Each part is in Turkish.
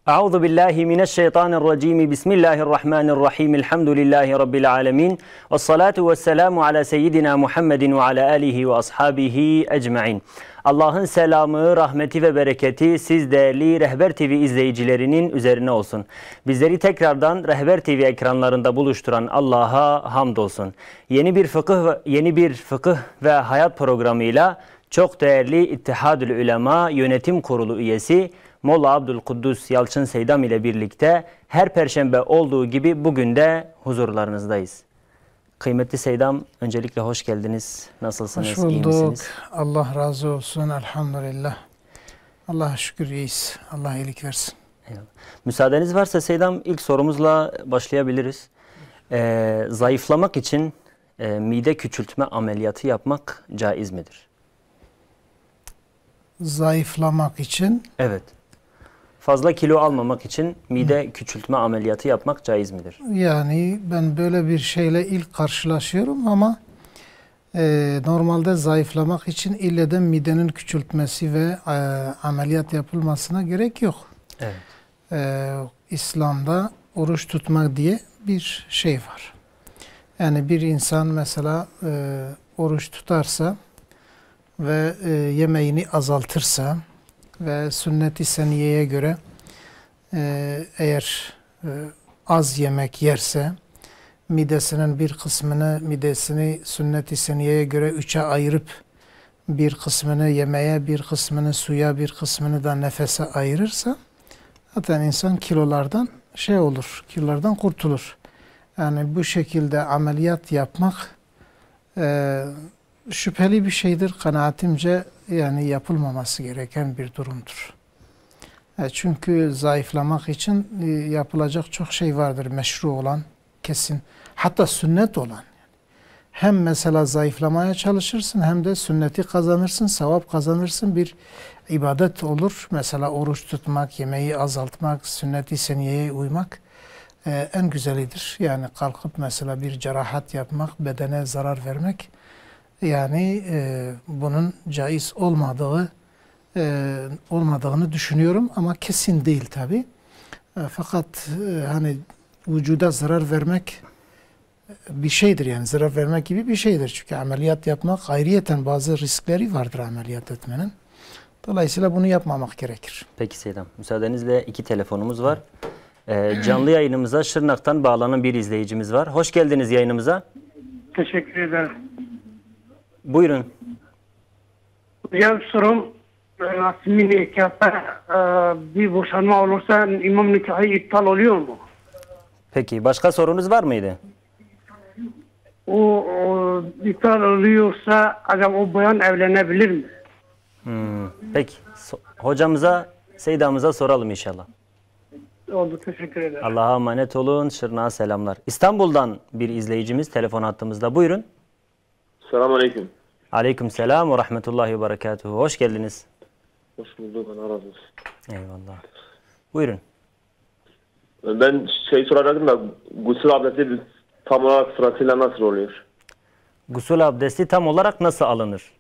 Euzu billahi mineşşeytanirracim. Bismillahirrahmanirrahim. Elhamdülillahi rabbil alamin. Ves salatu vesselamu ala seyyidina Muhammedin ve ala alihi ve ashabihi ecmaîn. Allah'ın selamı, rahmeti ve bereketi siz değerli Rehber TV izleyicilerinin üzerine olsun. Bizleri tekrardan Rehber TV ekranlarında buluşturan Allah'a hamdolsun. Yeni bir fıkıh ve hayat programıyla çok değerli İttihadül Ulema Yönetim Kurulu üyesi Molla Abdülkuddus Yalçın Seydam ile birlikte her perşembe olduğu gibi bugün de huzurlarınızdayız. Kıymetli Seydam, öncelikle hoş geldiniz. Nasılsınız? Hoş bulduk. İyi misiniz? Allah razı olsun. Elhamdülillah. Allah'a şükür iyiyiz. Allah iyilik versin. Eyvallah. Müsaadeniz varsa Seydam, ilk sorumuzla başlayabiliriz. Zayıflamak için mide küçültme ameliyatı yapmak caiz midir? Zayıflamak için? Evet. Fazla kilo almamak için mide küçültme ameliyatı yapmak caiz midir? Yani ben böyle bir şeyle ilk karşılaşıyorum ama normalde zayıflamak için ille de midenin küçültmesi ve ameliyat yapılmasına gerek yok. Evet. İslam'da oruç tutmak diye bir şey var. Yani bir insan mesela oruç tutarsa ve yemeğini azaltırsa ve sünnet-i seniyeye göre eğer az yemek yerse midesinin bir kısmını sünnet-i seniyeye göre 3'e ayırıp bir kısmını yemeğe, bir kısmını suya, bir kısmını da nefese ayırırsa zaten insan kilolardan kilolardan kurtulur. Yani bu şekilde ameliyat yapmak şüpheli bir şeydir. Kanaatimce yani yapılmaması gereken bir durumdur. Çünkü zayıflamak için yapılacak çok şey vardır. Meşru olan, kesin. Hatta sünnet olan. Hem mesela zayıflamaya çalışırsın hem de sünneti kazanırsın, sevap kazanırsın. Bir ibadet olur. Mesela oruç tutmak, yemeği azaltmak, sünnet-i seniyeye uymak en güzelidir. Yani kalkıp mesela bir cerahat yapmak, bedene zarar vermek, yani bunun caiz olmadığını düşünüyorum ama kesin değil tabi. Fakat hani vücuda zarar vermek bir şeydir, yani zarar vermek gibi bir şeydir. Çünkü ameliyat yapmak ayrıyeten bazı riskleri vardır ameliyat etmenin. Dolayısıyla bunu yapmamak gerekir. Peki Seydam, müsaadenizle 2 telefonumuz var. Canlı yayınımıza Şırnak'tan bağlanan bir izleyicimiz var. Hoş geldiniz yayınımıza. Teşekkür ederim. Buyurun. Hocam sorum, resmi nikahta bir boşanma olursa imam nikahı iptal oluyor mu? Peki, başka sorunuz var mıydı? O iptal oluyorsa acaba o bayan evlenebilir mi? Peki, hocamıza, Seydam'ıza soralım inşallah. Oldu, teşekkür ederim. Allah'a emanet olun, Şırnak'a selamlar. İstanbul'dan bir izleyicimiz telefon hattımızda. Buyurun. Selamünaleyküm. Aleyküm selam ve rahmetullahi ve berekatuhu. Hoş geldiniz. Hoş bulduk. Allah razı olsun. Eyvallah. Buyurun. Ben soracaktım da gusül abdesti tam olarak sırasıyla nasıl oluyor? Gusül abdesti tam olarak nasıl alınır?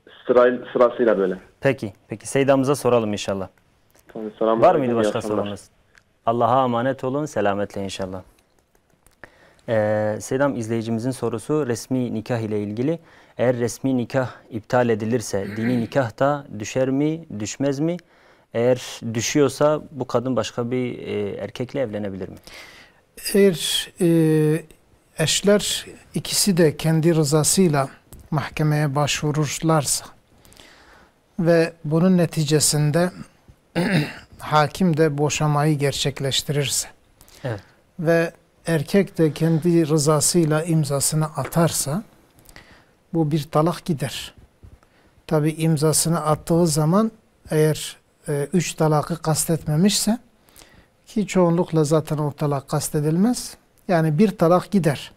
Sırasıyla böyle. Peki. Seydam'ıza soralım inşallah. Tamam, Var mıydı başka sorunuz? Allah'a emanet olun. Selametle inşallah. Seydam, izleyicimizin sorusu resmi nikah ile ilgili. Eğer resmi nikah iptal edilirse dini nikah da düşer mi, düşmez mi? Eğer düşüyorsa bu kadın başka bir erkekle evlenebilir mi? Eğer eşler ikisi de kendi rızasıyla mahkemeye başvururlarsa ve bunun neticesinde hakim de boşamayı gerçekleştirirse, evet, ve erkek de kendi rızasıyla imzasını atarsa bu bir talak gider. Tabi imzasını attığı zaman eğer 3 talakı kastetmemişse, ki çoğunlukla zaten o talak kastedilmez, yani bir talak gider.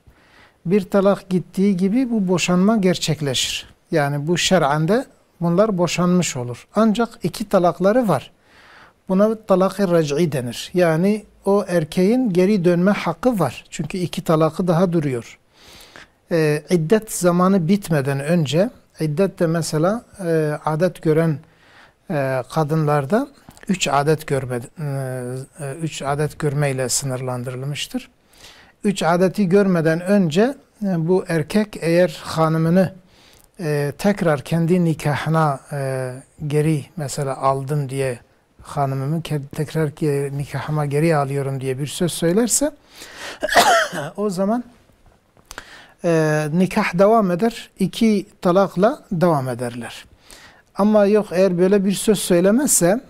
Bir talak gittiği gibi bu boşanma gerçekleşir. Yani bu şer'an de bunlar boşanmış olur. Ancak 2 talakları var. Buna talak-ı rac'i denir. Yani o erkeğin geri dönme hakkı var. Çünkü 2 talakı daha duruyor. İddet zamanı bitmeden önce, iddet de mesela adet gören kadınlarda 3 adet görmeyle sınırlandırılmıştır. 3 adeti görmeden önce bu erkek eğer hanımını tekrar kendi nikahına geri mesela aldım diye hanımımı tekrar nikahıma geri alıyorum diye bir söz söylerse o zaman nikah devam eder. 2 talakla devam ederler. Ama yok eğer böyle bir söz söylemezse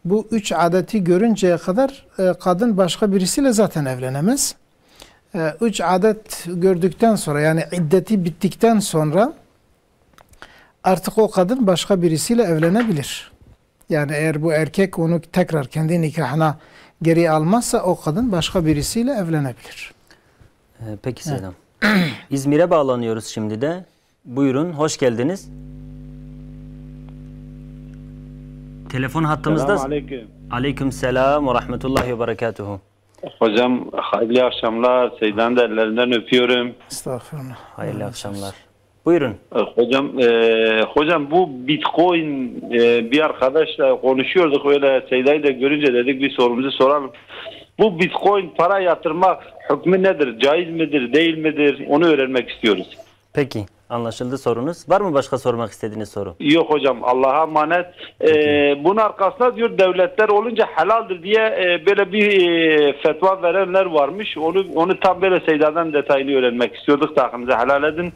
bu 3 adeti görünceye kadar kadın başka birisiyle zaten evlenemez. 3 adet gördükten sonra yani iddeti bittikten sonra artık o kadın başka birisiyle evlenebilir. Yani eğer bu erkek onu tekrar kendi nikahına geri almazsa o kadın başka birisiyle evlenebilir. Peki Selam. İzmir'e bağlanıyoruz şimdi de. Buyurun, hoş geldiniz. Telefon hattımızda. Selamünaleyküm. Aleykümselam ve rahmetullahi ve berekatuhu. Hocam hayırlı akşamlar. Seydan da ellerinden öpüyorum. Estağfurullah. Hayırlı akşamlar. Buyurun. Hocam bu Bitcoin bir arkadaşla konuşuyorduk öyle Seyda'yı da görünce dedik bir sorumuzu soralım. Bu Bitcoin para yatırmak hükmü nedir? Caiz midir? Değil midir? Onu öğrenmek istiyoruz. Peki, anlaşıldı sorunuz. Var mı başka sormak istediğiniz soru? Yok hocam, Allah'a emanet. Bunun arkasında diyor devletler olunca helaldir diye böyle bir fetva verenler varmış. Onu tam böyle Seyda'dan detaylı öğrenmek istiyorduk da hakkınızı helal edin.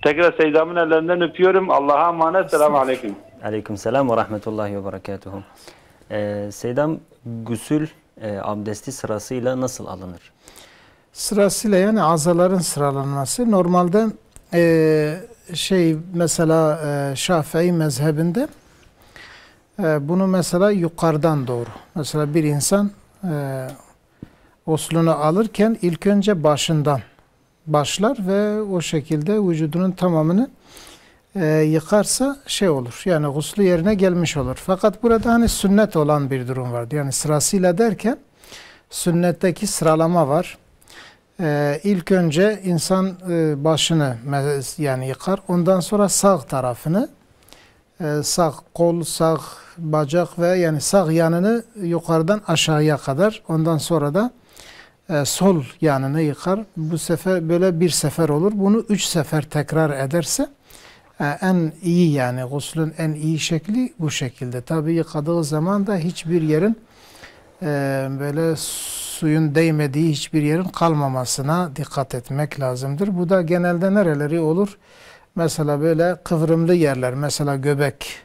Tekrar Seyda'mın ellerinden öpüyorum. Allah'a emanet. Selamun aleyküm. Aleykümselam ve rahmetullahi ve berekatuhu. Seydam, gusül abdesti sırasıyla nasıl alınır? Sırasıyla yani azaların sıralanması normalde mesela Şafii mezhebinde bunu mesela yukarıdan doğru. Mesela bir insan ghuslunu alırken ilk önce başından başlar ve o şekilde vücudunun tamamını yıkarsa olur. Yani guslu yerine gelmiş olur. Fakat burada hani sünnet olan bir durum vardı. Yani sırasıyla derken sünnetteki sıralama var. İlk önce insan başını yani yıkar. Ondan sonra sağ tarafını, sağ kol, sağ bacak ve yani sağ yanını yukarıdan aşağıya kadar. Ondan sonra da sol yanını yıkar. Bu sefer böyle bir sefer olur. Bunu 3 sefer tekrar ederse en iyi yani guslün en iyi şekli bu şekilde. Tabii yıkadığı zaman da hiçbir yerin böyle suyun değmediği hiçbir yerin kalmamasına dikkat etmek lazımdır. Bu da genelde nereleri olur? Mesela böyle kıvrımlı yerler, mesela göbek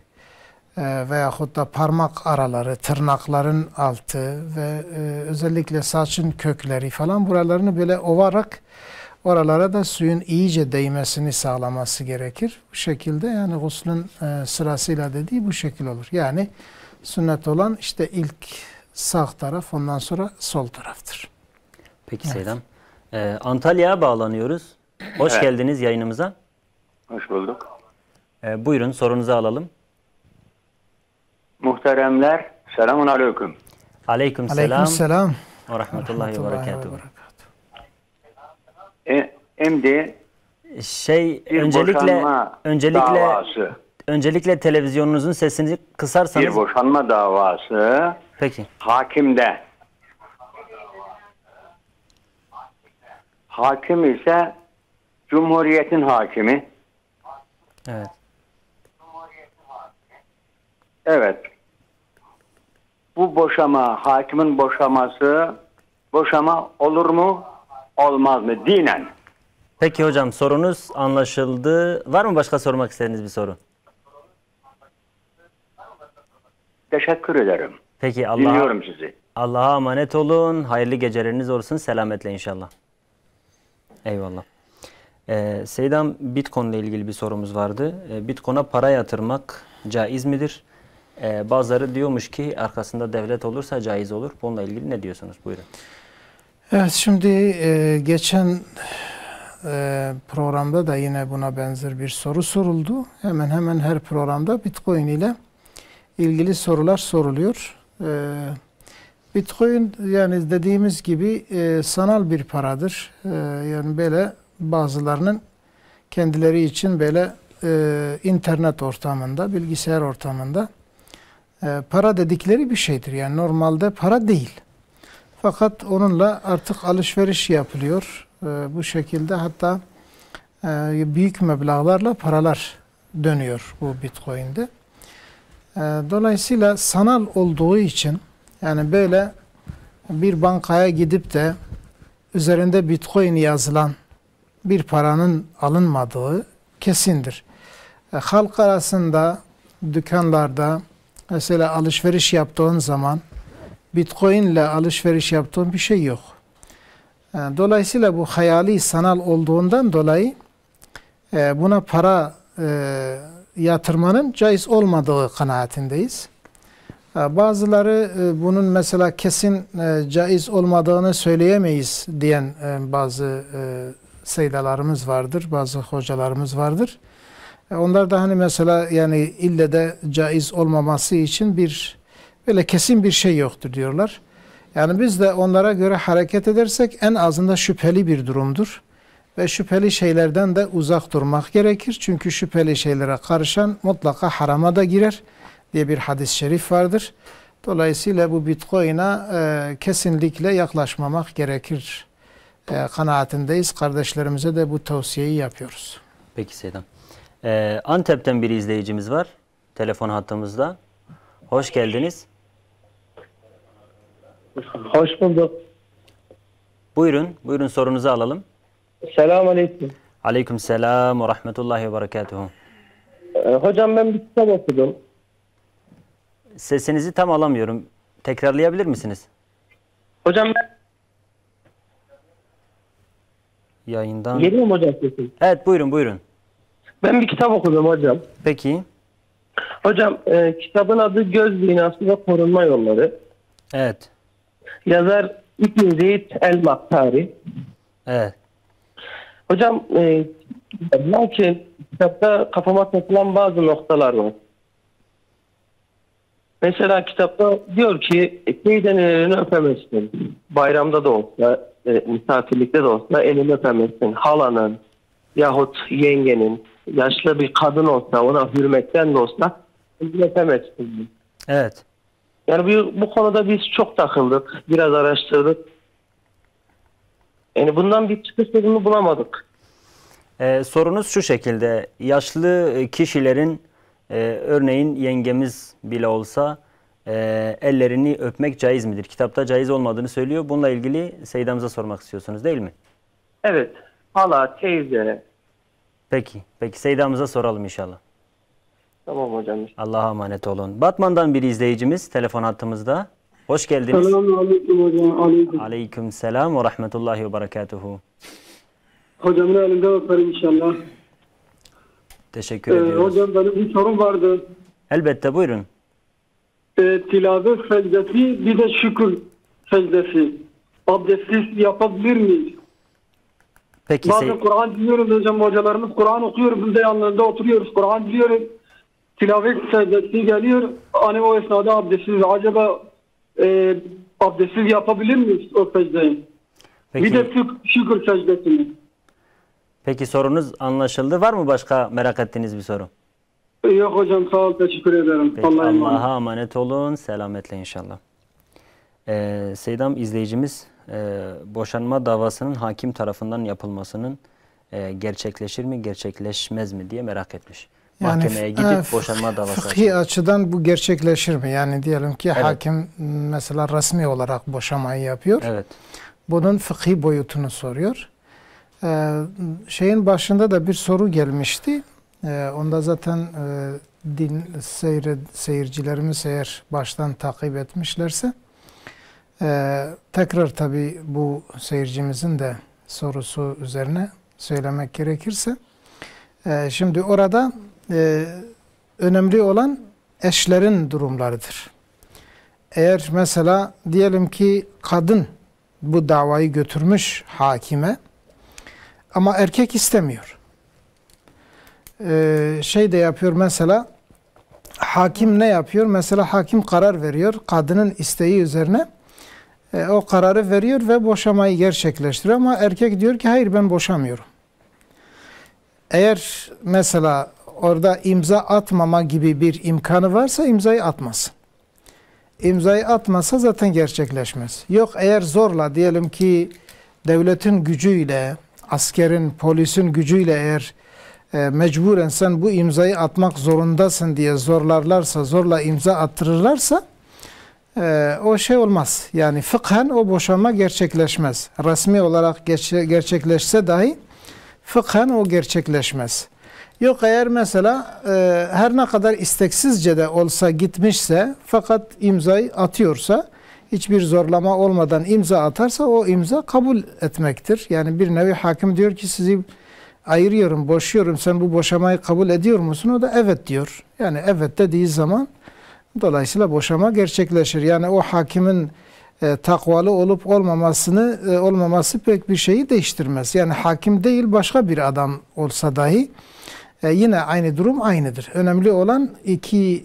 veyahut da parmak araları, tırnakların altı ve özellikle saçın kökleri falan buralarını böyle ovarak oralara da suyun iyice değmesini sağlaması gerekir. Bu şekilde yani guslün sırasıyla dediği bu şekil olur. Yani sünnet olan işte ilk sağ taraf, ondan sonra sol taraftır. Peki Seydam. Antalya'ya bağlanıyoruz. Hoş geldiniz yayınımıza. Hoş bulduk. Buyurun sorunuzu alalım. Muhteremler, selamun aleyküm. Aleykümselam. Ve rahmetullahi ve berekatuhu. Şimdi öncelikle televizyonunuzun sesini kısarsanız. Bir boşanma davası. Peki. Hakimde. Hakim ise Cumhuriyet'in hakimi. Evet. Evet. Bu hakimin boşama olur mu, olmaz mı dinen? Peki hocam, sorunuz anlaşıldı. Var mı başka sormak istediğiniz bir soru? Teşekkür ederim. Peki, dinliyorum sizi. Allah'a emanet olun. Hayırlı geceleriniz olsun. Selametle inşallah. Eyvallah. Seydam, Bitcoin ile ilgili bir sorumuz vardı. Bitcoin'a para yatırmak caiz midir? Bazıları diyormuş ki arkasında devlet olursa caiz olur. Bununla ilgili ne diyorsunuz? Buyurun. Evet, şimdi geçen programda da yine buna benzer bir soru soruldu. Hemen hemen her programda Bitcoin ile ilgili sorular soruluyor. Bitcoin yani dediğimiz gibi sanal bir paradır. Yani böyle bazılarının kendileri için böyle internet ortamında, bilgisayar ortamında para dedikleri bir şeydir. Yani normalde para değil. Fakat onunla artık alışveriş yapılıyor. Bu şekilde hatta büyük meblağlarla paralar dönüyor bu Bitcoin'de. Dolayısıyla sanal olduğu için yani böyle bir bankaya gidip de üzerinde Bitcoin yazılan bir paranın alınmadığı kesindir. Halk arasında, dükkanlarda mesela alışveriş yaptığın zaman Bitcoin ile alışveriş yaptığın bir şey yok. Dolayısıyla bu hayali sanal olduğundan dolayı buna para yatırmanın caiz olmadığı kanaatindeyiz. Bazıları bunun mesela kesin caiz olmadığını söyleyemeyiz diyen bazı seydalarımız vardır, bazı hocalarımız vardır. Onlar da hani mesela yani ille de caiz olmaması için böyle kesin bir şey yoktur diyorlar. Yani biz de onlara göre hareket edersek en azından şüpheli bir durumdur. Ve şüpheli şeylerden de uzak durmak gerekir. Çünkü şüpheli şeylere karışan mutlaka harama da girer diye bir hadis-i şerif vardır. Dolayısıyla bu Bitcoin'a kesinlikle yaklaşmamak gerekir kanaatindeyiz. Kardeşlerimize de bu tavsiyeyi yapıyoruz. Peki Seydam. Antep'ten bir izleyicimiz var. Telefon hattımızda. Hoş geldiniz. Hoş bulduk. Buyurun sorunuzu alalım. Selamun aleyküm. Aleykümselam ve rahmetullahi ve berekatuhu. Hocam ben bir kitap okudum. Sesinizi tam alamıyorum. Tekrarlayabilir misiniz? Hocam Yayından. geliyor mu hocam sesim? Evet buyurun. Ben bir kitap okudum hocam. Peki. Hocam kitabın adı Göz Zinası ve Korunma Yolları. Evet. Yazar İbn Zeyd el-Maktari. Evet. Hocam lakin kitapta kafama takılan bazı noktalar var. Mesela kitapta diyor ki teyzenin elini öpemezsin. Bayramda da olsa, misafirlikte de olsa elini öpemezsin. Halanın yahut yengenin, yaşlı bir kadın olsa, ona hürmetten de olsa elini öpemezsin. Evet. Yani bu konuda biz çok takıldık, biraz araştırdık. Yani bundan bir çıkış yolunu bulamadık. Sorunuz şu şekilde. Yaşlı kişilerin örneğin yengemiz bile olsa ellerini öpmek caiz midir? Kitapta caiz olmadığını söylüyor. Bununla ilgili Seydamıza sormak istiyorsunuz değil mi? Evet. Hala, teyze. Peki Seydamıza soralım inşallah. Tamam hocam. Allah'a emanet olun. Batman'dan bir izleyicimiz telefon hattımızda. Hoş geldiniz. Selamünaleyküm hocam. Aleyküm. Aleykümselam ve rahmetullahi ve berekatuhu. Hocamın elinde öperim inşallah. Teşekkür ediyoruz. Hocam benim bir sorum vardı. Elbette buyurun. Tilavet secdesi bir de şükür secdesi. Abdestsiz yapabilir miyiz? Peki Bazen Kur'an biliyoruz hocam, hocalarımız Kur'an okuyor. Biz de yanlarında oturuyoruz. Kur'an biliyoruz. Tilavet secdesi geliyor. Hani o esnada abdestsiz. Acaba abdestsiz yapabilir miyiz o secdeyi? Peki. Bir de şükür secdesini. Peki sorunuz anlaşıldı. Var mı başka merak ettiğiniz bir soru? Yok hocam, sağ ol, teşekkür ederim. Peki, Allah'a emanet. Allah'a emanet olun. Selametle inşallah. Seydam izleyicimiz boşanma davasının hakim tarafından yapılmasının gerçekleşir mi gerçekleşmez mi diye merak etmiş. Mahkemeye gidip boşanma davası fıkhi açıdan bu gerçekleşir mi? Yani diyelim ki hakim mesela resmi olarak boşamayı yapıyor. Evet. Bunun fıkhi boyutunu soruyor. Şeyin başında da bir soru gelmişti. Onda zaten seyircilerimiz eğer baştan takip etmişlerse tekrar tabii bu seyircimizin de sorusu üzerine söylemek gerekirse şimdi orada önemli olan eşlerin durumlarıdır. Eğer mesela diyelim ki kadın bu davayı götürmüş hakime ama erkek istemiyor. Şey de yapıyor mesela, hakim ne yapıyor? Mesela hakim karar veriyor kadının isteği üzerine. O kararı veriyor ve boşamayı gerçekleştiriyor ama erkek diyor ki hayır, ben boşamıyorum. Eğer mesela orada imza atmama gibi bir imkanı varsa imzayı atmasın. imzayı atmasa zaten gerçekleşmez. Yok eğer zorla diyelim ki devletin gücüyle, askerin, polisin gücüyle eğer mecburen sen bu imzayı atmak zorundasın diye zorlarlarsa, zorla imza attırırlarsa o şey olmaz. Yani fıkhen o boşanma gerçekleşmez. Resmi olarak gerçekleşse dahi fıkhen o gerçekleşmez. Yok eğer mesela her ne kadar isteksizce de olsa gitmişse fakat imzayı atıyorsa, hiçbir zorlama olmadan imza atarsa o imza kabul etmektir. Yani bir nevi hakim diyor ki sizi ayırıyorum, boşuyorum, sen bu boşamayı kabul ediyor musun? O da evet diyor. Yani evet dediği zaman dolayısıyla boşama gerçekleşir. Yani o hakimin takvalı olup olmaması pek bir şeyi değiştirmez. Yani hakim değil başka bir adam olsa dahi yine aynı durum aynıdır. Önemli olan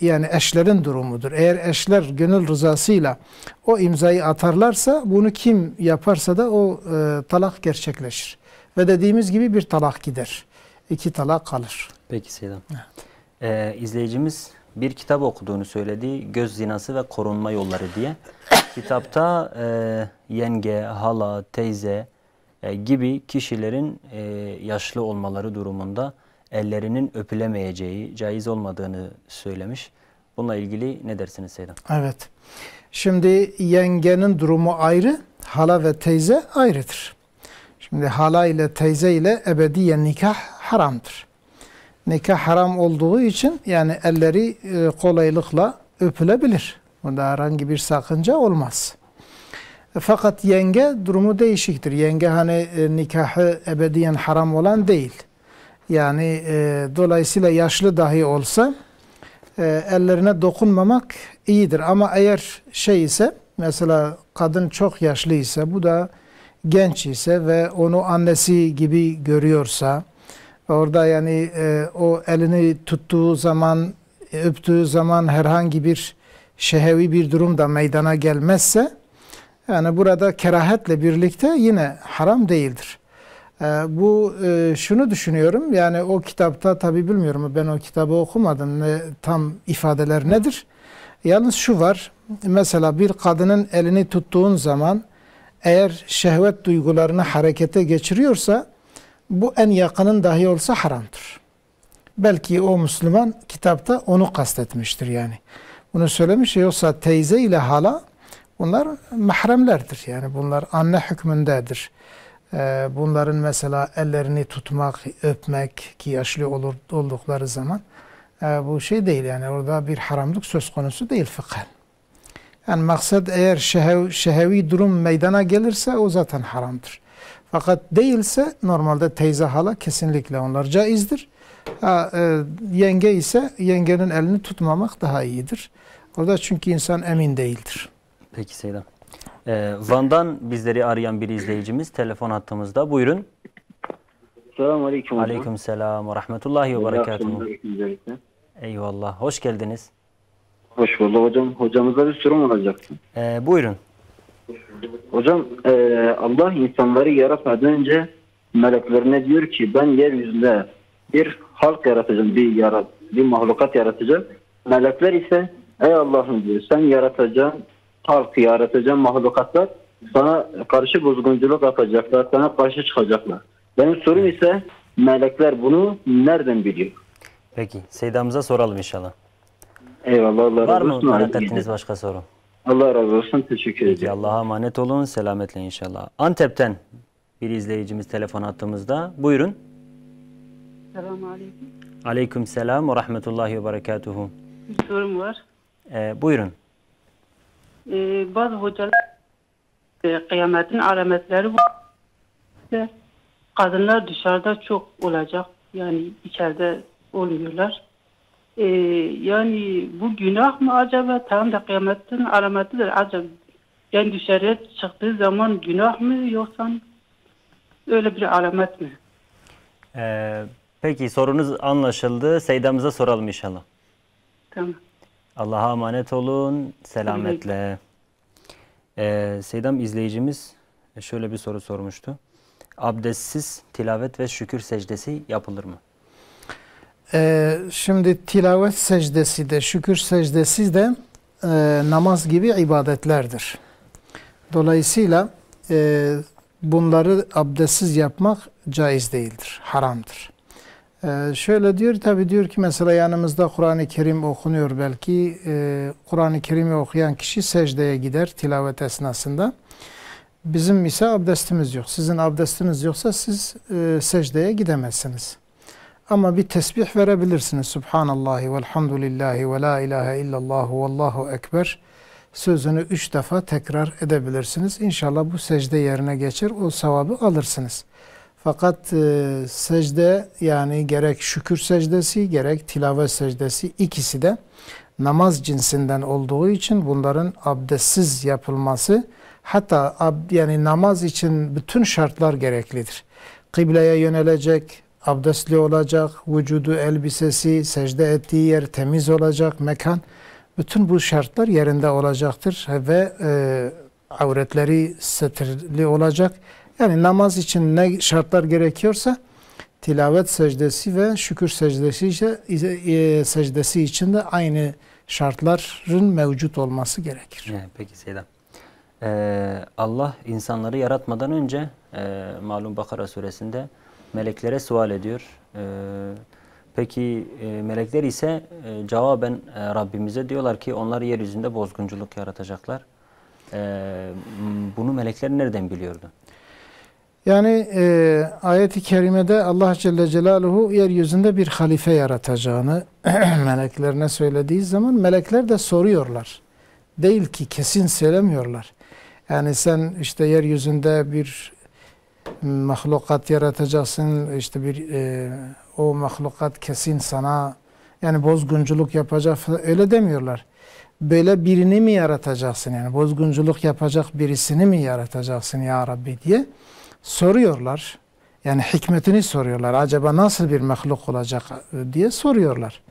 yani eşlerin durumudur. Eğer eşler gönül rızasıyla o imzayı atarlarsa bunu kim yaparsa da o talak gerçekleşir. Ve dediğimiz gibi bir talak gider. 2 talak kalır. Peki Seydam. İzleyicimiz bir kitap okuduğunu söyledi. Göz zinası ve korunma yolları diye. Kitapta yenge, hala, teyze gibi kişilerin yaşlı olmaları durumunda ellerinin öpülemeyeceği, caiz olmadığını söylemiş. Bununla ilgili ne dersiniz Seydam? Evet. Şimdi yengenin durumu ayrı, hala ve teyze ayrıdır. Şimdi hala ile teyze ile ebediyen nikah haramdır. Nikah haram olduğu için yani elleri kolaylıkla öpülebilir. Bunda herhangi bir sakınca olmaz. Fakat yenge durumu değişiktir. Yenge hani nikahı ebediyen haram olan değil. Yani dolayısıyla yaşlı dahi olsa ellerine dokunmamak iyidir. Ama eğer şey ise mesela kadın çok yaşlı ise bu da genç ise ve onu annesi gibi görüyorsa orada yani o elini tuttuğu zaman öptüğü zaman herhangi bir şehvi bir durum da meydana gelmezse yani burada kerahetle birlikte yine haram değildir. Bu şunu düşünüyorum yani o kitapta tabi bilmiyorum ben o kitabı okumadım tam ifadeler nedir? Yalnız şu var mesela bir kadının elini tuttuğun zaman eğer şehvet duygularını harekete geçiriyorsa bu en yakının dahi olsa haramdır. Belki o Müslüman kitapta onu kastetmiştir yani. Bunu söylemiş yoksa teyze ile hala bunlar mahremlerdir yani bunlar anne hükmündedir. Bunların mesela ellerini tutmak, öpmek ki yaşlı oldukları zaman bu şey değil yani orada bir haramlık söz konusu değil fıkhen. Yani maksat eğer şehevi durum meydana gelirse o zaten haramdır. Fakat değilse normalde teyze hala kesinlikle onlar caizdir. Yenge ise yengenin elini tutmamak daha iyidir. Orada çünkü insan emin değildir. Peki Seydam. Van'dan bizleri arayan bir izleyicimiz telefon hattımızda. Buyurun. Selamun Aleyküm. Aleyküm selam ve rahmetullahi ve berekatuhu. Eyvallah. Hoş geldiniz. Hoş bulduk hocam. Hocamıza bir sorum olacaktı. Buyurun. Hocam Allah insanları yaratmadan önce meleklerine diyor ki ben yeryüzünde bir halk yaratacağım, bir mahlukat yaratacağım. Melekler ise ey Allah'ım diyor sen yaratacaksın, halkı yaratacağım mahlukatlar sana karşı bozgunculuk yapacaklar, sana karşı çıkacaklar. Benim sorum ise melekler bunu nereden biliyor? Peki Seydam'ıza soralım inşallah. Eyvallah Allah razı olsun. Var mı merak ettiğiniz başka soru? Allah razı olsun. Teşekkür ederim. Peki Allah'a emanet olun. Selametle inşallah. Antep'ten bir izleyicimiz telefon attığımızda. Buyurun. Selamun Aleyküm. Aleyküm selam ve rahmetullahi ve berekatuhu. Bir sorum var. Buyurun. Bazı hocalar kıyametin alametleri var. Kadınlar dışarıda çok olacak. Yani içeride olmuyorlar. Yani bu günah mı acaba? Tamam da kıyametin alametidir acaba. Yani dışarıya çıktığı zaman günah mı yoksa öyle bir alamet mi? Peki sorunuz anlaşıldı. Seydam'ıza soralım inşallah. Tamam. Allah'a emanet olun. Selametle. Seydam izleyicimiz şöyle bir soru sormuştu. Abdestsiz tilavet ve şükür secdesi yapılır mı? Şimdi tilavet secdesi de şükür secdesi de namaz gibi ibadetlerdir. Dolayısıyla bunları abdestsiz yapmak caiz değildir, haramdır. Şöyle diyor, tabi diyor ki mesela yanımızda Kur'an-ı Kerim okunuyor belki. Kur'an-ı Kerim'i okuyan kişi secdeye gider tilavet esnasında. Bizim ise abdestimiz yok. Sizin abdestiniz yoksa siz secdeye gidemezsiniz. Ama bir tesbih verebilirsiniz. Subhanallahi velhamdülillahi ve la ilahe illallah ve allahu ekber sözünü 3 defa tekrar edebilirsiniz. İnşallah bu secde yerine geçer. O sevabı alırsınız. Fakat secde, yani gerek şükür secdesi gerek tilavet secdesi, ikisi de namaz cinsinden olduğu için bunların abdestsiz yapılması, hatta yani namaz için bütün şartlar gereklidir. Kıbleye yönelecek, abdestli olacak, vücudu, elbisesi, secde ettiği yer temiz olacak, mekan, bütün bu şartlar yerinde olacaktır ve avretleri setirli olacak. Yani namaz için ne şartlar gerekiyorsa tilavet secdesi ve şükür secdesi için de aynı şartların mevcut olması gerekir. Peki Seyyidem. Allah insanları yaratmadan önce malum Bakara suresinde meleklere sual ediyor. Peki melekler ise cevaben Rabbimize diyorlar ki onlar yeryüzünde bozgunculuk yaratacaklar. Bunu melekler nereden biliyordu? Yani ayet-i kerimede Allah Celle Celaluhu yeryüzünde bir halife yaratacağını meleklerine söylediği zaman melekler de soruyorlar. Değil ki kesin söylemiyorlar. Yani sen işte yeryüzünde bir mahlukat yaratacaksın, işte o mahlukat kesin sana yani bozgunculuk yapacak, öyle demiyorlar. Böyle birini mi yaratacaksın, yani bozgunculuk yapacak birisini mi yaratacaksın ya Rabbi diye soruyorlar. Yani hikmetini soruyorlar. Acaba nasıl bir mahluk olacak diye soruyorlar.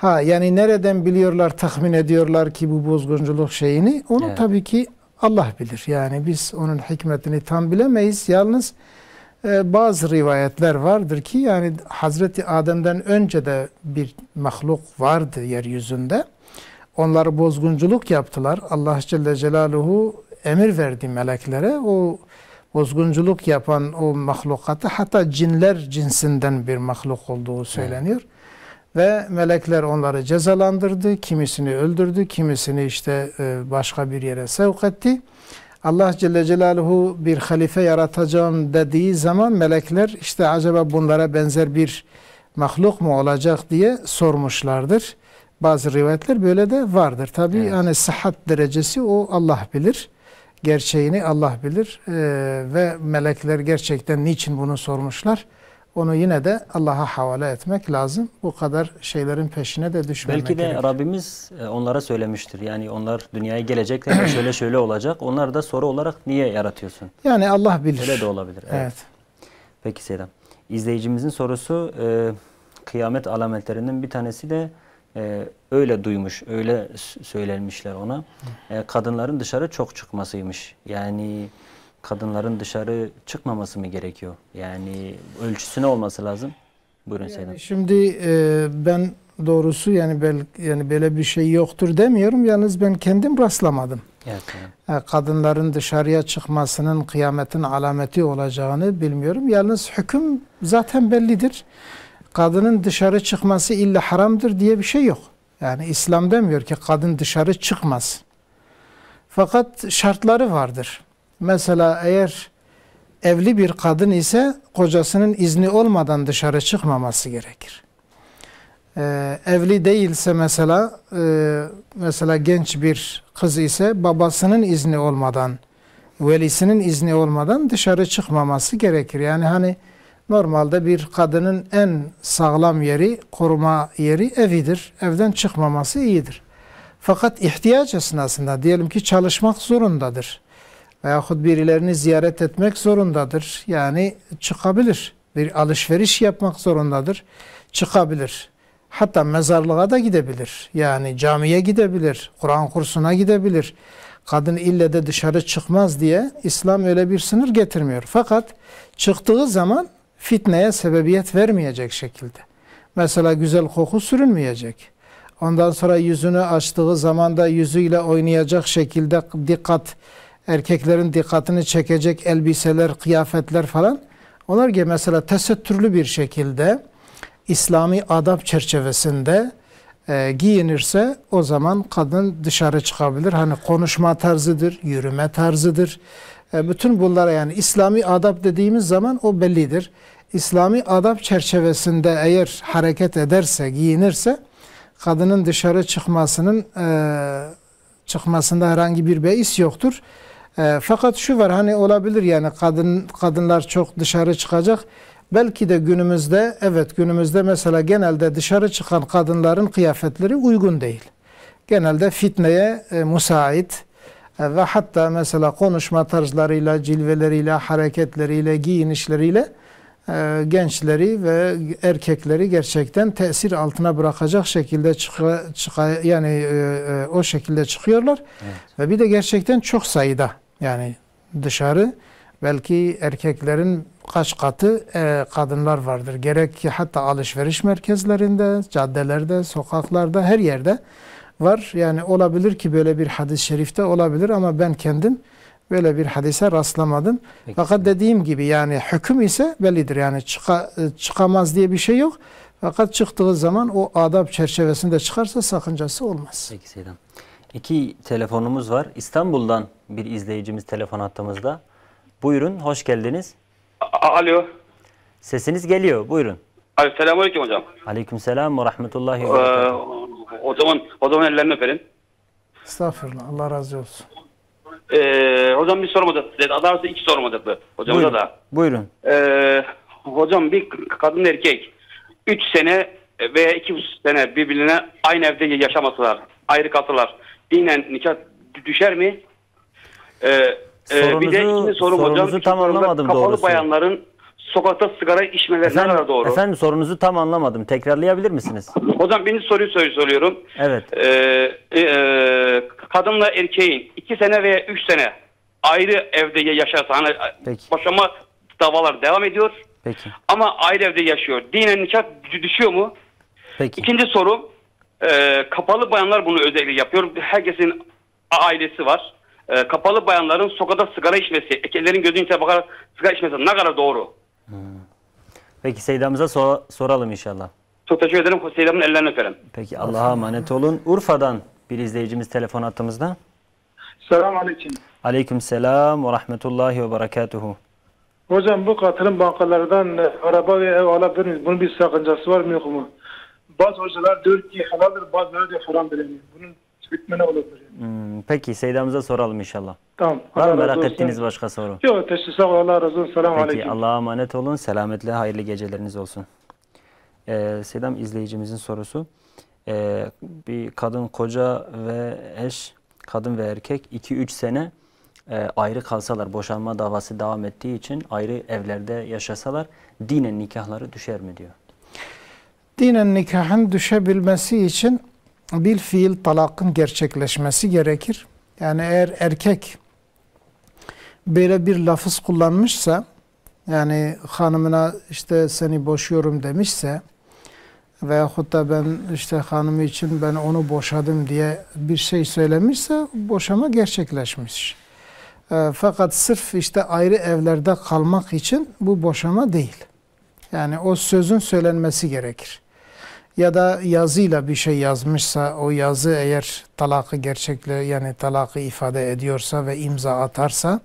Yani nereden biliyorlar, tahmin ediyorlar ki bu bozgunculuk şeyini? Onu tabii ki Allah bilir. Yani biz onun hikmetini tam bilemeyiz. Yalnız bazı rivayetler vardır ki yani Hazreti Adem'den önce de bir mahluk vardı yeryüzünde. Onlar bozgunculuk yaptılar. Allah Celle Celaluhu emir verdi meleklere. O bozgunculuk yapan o mahlukatı, hatta cinler cinsinden bir mahluk olduğu söyleniyor. Ve melekler onları cezalandırdı. Kimisini öldürdü, kimisini işte başka bir yere sevk etti. Allah Celle Celaluhu bir halife yaratacağım dediği zaman melekler işte acaba bunlara benzer bir mahluk mu olacak diye sormuşlardır. Bazı rivayetler böyle de vardır. Tabii yani sıhhat derecesi o Allah bilir. Gerçeğini Allah bilir. Ve melekler gerçekten niçin bunu sormuşlar? Onu yine de Allah'a havale etmek lazım. Bu kadar şeylerin peşine de düşmemek gerekir. Belki de Rabbimiz onlara söylemiştir. Yani onlar dünyaya gelecekler ve şöyle olacak. Onlar da soru olarak niye yaratıyorsun? Yani Allah bilir. Öyle de olabilir. Evet. Peki Seyyidem. İzleyicimizin sorusu kıyamet alametlerinden bir tanesi de öyle duymuş, öyle söylenmişler ona. Kadınların dışarı çok çıkmasıymış. Yani kadınların dışarı çıkmaması mı gerekiyor? Yani ölçüsü ne olması lazım? Buyurun Seyyidem. Şimdi ben doğrusu yani böyle bir şey yoktur demiyorum. Yalnız ben kendim rastlamadım. Evet. Kadınların dışarıya çıkmasının kıyametin alameti olacağını bilmiyorum. Yalnız hüküm zaten bellidir. Kadının dışarı çıkması illa haramdır diye bir şey yok. Yani İslam demiyor ki kadın dışarı çıkmaz. Fakat şartları vardır. Mesela eğer evli bir kadın ise kocasının izni olmadan dışarı çıkmaması gerekir. Evli değilse mesela genç bir kız ise babasının izni olmadan, velisinin izni olmadan dışarı çıkmaması gerekir. Yani hani normalde bir kadının en sağlam yeri, koruma yeri evidir. Evden çıkmaması iyidir. Fakat ihtiyaç esnasında diyelim ki çalışmak zorundadır. Veyahut birilerini ziyaret etmek zorundadır. Yani çıkabilir. Bir alışveriş yapmak zorundadır. Çıkabilir. Hatta mezarlığa da gidebilir. Yani camiye gidebilir. Kur'an kursuna gidebilir. Kadın ille de dışarı çıkmaz diye İslam öyle bir sınır getirmiyor. Fakat çıktığı zaman fitneye sebebiyet vermeyecek şekilde. Mesela güzel koku sürünmeyecek. Ondan sonra yüzünü açtığı zaman da yüzüyle oynayacak şekilde erkeklerin dikkatini çekecek elbiseler, kıyafetler falan. Onlar ki mesela tesettürlü bir şekilde İslami adab çerçevesinde giyinirse o zaman kadın dışarı çıkabilir. Hani konuşma tarzıdır, yürüme tarzıdır. Bütün bunlara yani İslami adab dediğimiz zaman o bellidir. İslami adab çerçevesinde eğer hareket ederse, giyinirse kadının dışarı çıkmasında herhangi bir beis yoktur. Fakat şu var, hani olabilir yani kadınlar çok dışarı çıkacak. Belki de günümüzde mesela genelde dışarı çıkan kadınların kıyafetleri uygun değil. Genelde fitneye müsait ve hatta mesela konuşma tarzlarıyla, cilveleriyle, hareketleriyle, giyinişleriyle gençleri ve erkekleri gerçekten tesir altına bırakacak şekilde o şekilde çıkıyorlar. Evet. Ve bir de gerçekten çok sayıda yani dışarı belki erkeklerin kaç katı kadınlar vardır. Gerek ki hatta alışveriş merkezlerinde, caddelerde, sokaklarda, her yerde var. Yani olabilir ki böyle bir hadis-i şerifte olabilir ama ben kendim böyle bir hadise rastlamadım. Peki. Fakat dediğim gibi yani hüküm ise bellidir. Yani çıkamaz diye bir şey yok. Fakat çıktığı zaman o adab çerçevesinde çıkarsa sakıncası olmaz. Peki Seyyidem. 2 telefonumuz var. İstanbul'dan bir izleyicimiz telefon hattımızda. Buyurun, hoş geldiniz. Alo. Sesiniz geliyor, buyurun. Selamünaleyküm hocam. Aleykümselam ve rahmetullahi ve berekatuhu. O zaman ellerini öperim. Estağfurullah, Allah razı olsun. Hocam bir sorum olacaktı. Daha doğrusu 2 sorum olacaktı. Hocamıza da. Buyurun. Hocam bir kadın erkek 3 sene veya 2,5 sene birbirine aynı evde yaşamasalar, ayrı kalsalar dinen nikah düşer mi? Bir de ikinci sorum hocam. Tam anlamadım kapalı doğrusu. Bayanların sokakta sigara içmeleri ne kadar doğru? Efendim sorunuzu tam anlamadım. Tekrarlayabilir misiniz? Hocam birinci soruyu soruyorum. Evet. Kadınla erkeğin 2 sene veya 3 sene ayrı evde yaşarsa hani boşanma davalar devam ediyor. Peki. Ama ayrı evde yaşıyor. Dinen nikah düşüyor mu? Peki. İkinci soru, kapalı bayanlar bunu özellikle yapıyor. Herkesin ailesi var. Kapalı bayanların sokakta sigara içmesi, erkeklerin gözünün bakarak sigara içmesi ne kadar doğru? Peki Seyyidamıza soralım inşallah. Çok teşekkür ederim. Seyyidamın ellerini öperim. Peki Allah'a emanet olun. Urfa'dan bir izleyicimiz telefon hattımızda. Selamünaleyküm. Aleykümselam ve rahmetullahi ve berekatuhu. Hocam bu katılım bankalardan araba ve ev alabilir miyiz? Bunun bir sakıncası var mı yok mu? Bazı hocalar diyor ki halaldir, bazıları diyor haram bilemiyor. Bunun hükmü ne olabilir? Peki Seyyidamıza soralım inşallah. Tamam. Var mı merak ettiğiniz başka soru? Yok, teşekkür ederim. Allah razı olsun. Selamünaleyküm. Peki Allah'a emanet olun. Selametle hayırlı geceleriniz olsun. Seyyidam izleyicimizin sorusu. Bir kadın koca ve eş, kadın ve erkek 2-3 sene ayrı kalsalar, boşanma davası devam ettiği için ayrı evlerde yaşasalar dinen nikahları düşer mi diyor. Dinen nikahın düşebilmesi için bil fiil talakın gerçekleşmesi gerekir. Yani eğer erkek böyle bir lafız kullanmışsa, yani hanımına işte seni boşuyorum demişse veyahut da ben işte hanımı için ben onu boşadım diye bir şey söylemişse boşama gerçekleşmiş. Fakat sırf işte ayrı evlerde kalmak için bu boşama değil. Yani o sözün söylenmesi gerekir. Ya da yazıyla bir şey yazmışsa o yazı eğer talakı yani talakı ifade ediyorsa ve imza atarsa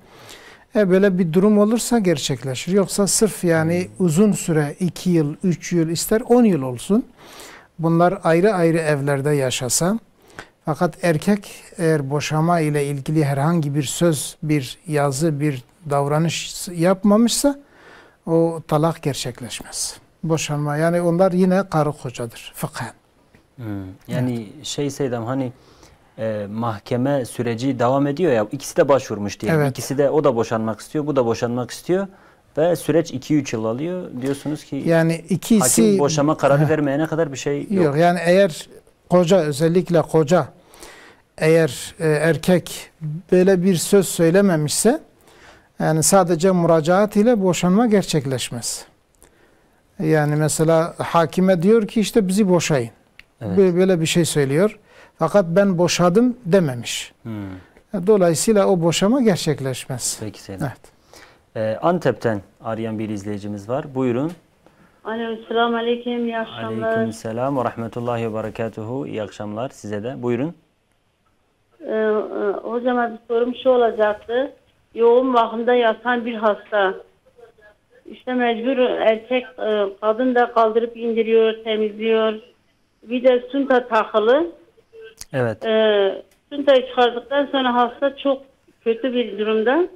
böyle bir durum olursa gerçekleşir. Yoksa sırf yani uzun süre 2 yıl, 3 yıl ister 10 yıl olsun bunlar ayrı ayrı evlerde yaşasa fakat erkek eğer boşama ile ilgili herhangi bir söz, bir yazı, bir davranış yapmamışsa o talak gerçekleşmez. Boşanma yani onlar yine karı kocadır fıkhen. Yani Seyyidem hani mahkeme süreci devam ediyor ya, ikisi de başvurmuş diye. Evet. İkisi de, o da boşanmak istiyor, bu da boşanmak istiyor ve süreç 2-3 yıl alıyor. Diyorsunuz ki yani ikisi, hakim boşama kararı vermeyene kadar bir şey yok. Yani eğer koca, özellikle koca eğer erkek böyle bir söz söylememişse yani sadece müracaat ile boşanma gerçekleşmez. Yani mesela hakime diyor ki işte bizi boşayın. Evet. Böyle bir şey söylüyor. Fakat ben boşadım dememiş. Dolayısıyla o boşama gerçekleşmez. Peki Seydam. Evet. Antep'ten arayan bir izleyicimiz var. Buyurun. Selamun aleyküm, iyi akşamlar. Aleykümselam ve rahmetullahi ve berekatuhu. İyi akşamlar size de. Buyurun. Hocama bir sorum şu olacaktı. Yoğun bakımda yatan bir hasta. İşte mecbur erkek, kadın da kaldırıp indiriyor, temizliyor. Bir de sunta takılı. Evet. Suntayı çıkardıktan sonra hasta çok kötü bir durumda.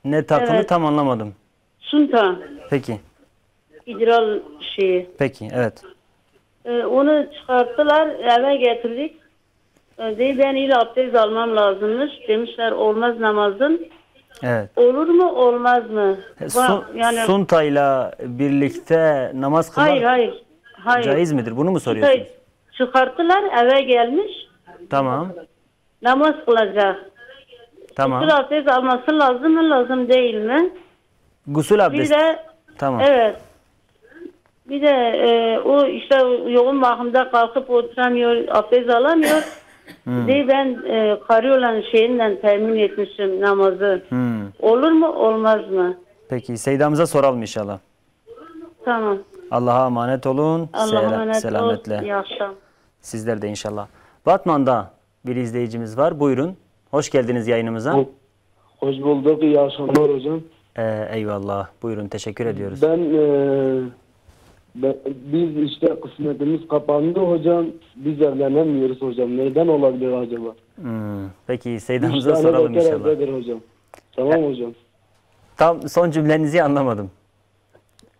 Ne takılı evet. Tam anlamadım. Sunta. Peki. İdrar şeyi. Peki, evet. Onu çıkarttılar, eve getirdik. Ben ile abdest almam lazımmış. Demişler olmaz namazın. Evet. Olur mu olmaz mı? Suntayla birlikte namaz kılmak hayır. caiz midir? Bunu mu soruyorsunuz? Çıkarttılar, eve gelmiş. Tamam. Namaz kılacak. Tamam. Gusül abdest alması lazım mı, lazım değil mi? Gusül abdesti. Bir de tamam. Evet. Bir de o işte yoğun bakımda kalkıp oturamıyor, abdest alamıyor. Ben karyolanın şeyinden temin etmişim namazı. Olur mu olmaz mı? Peki Seydamıza soralım inşallah. Tamam. Allah'a emanet olun. Allah'a emanet selametle. olun. İyi akşam. Sizler de inşallah. Batman'da bir izleyicimiz var. Buyurun. Hoş geldiniz yayınımıza. Hoş bulduk. İyi akşamlar hocam. Eyvallah. Buyurun. Teşekkür ediyoruz. Biz işte kısmetimiz kapandı hocam. Biz evlenemiyoruz hocam. Neden olabilir acaba? Peki Seydamıza soralım inşallah. Hocam. Tamam hocam. Tam son cümlenizi anlamadım.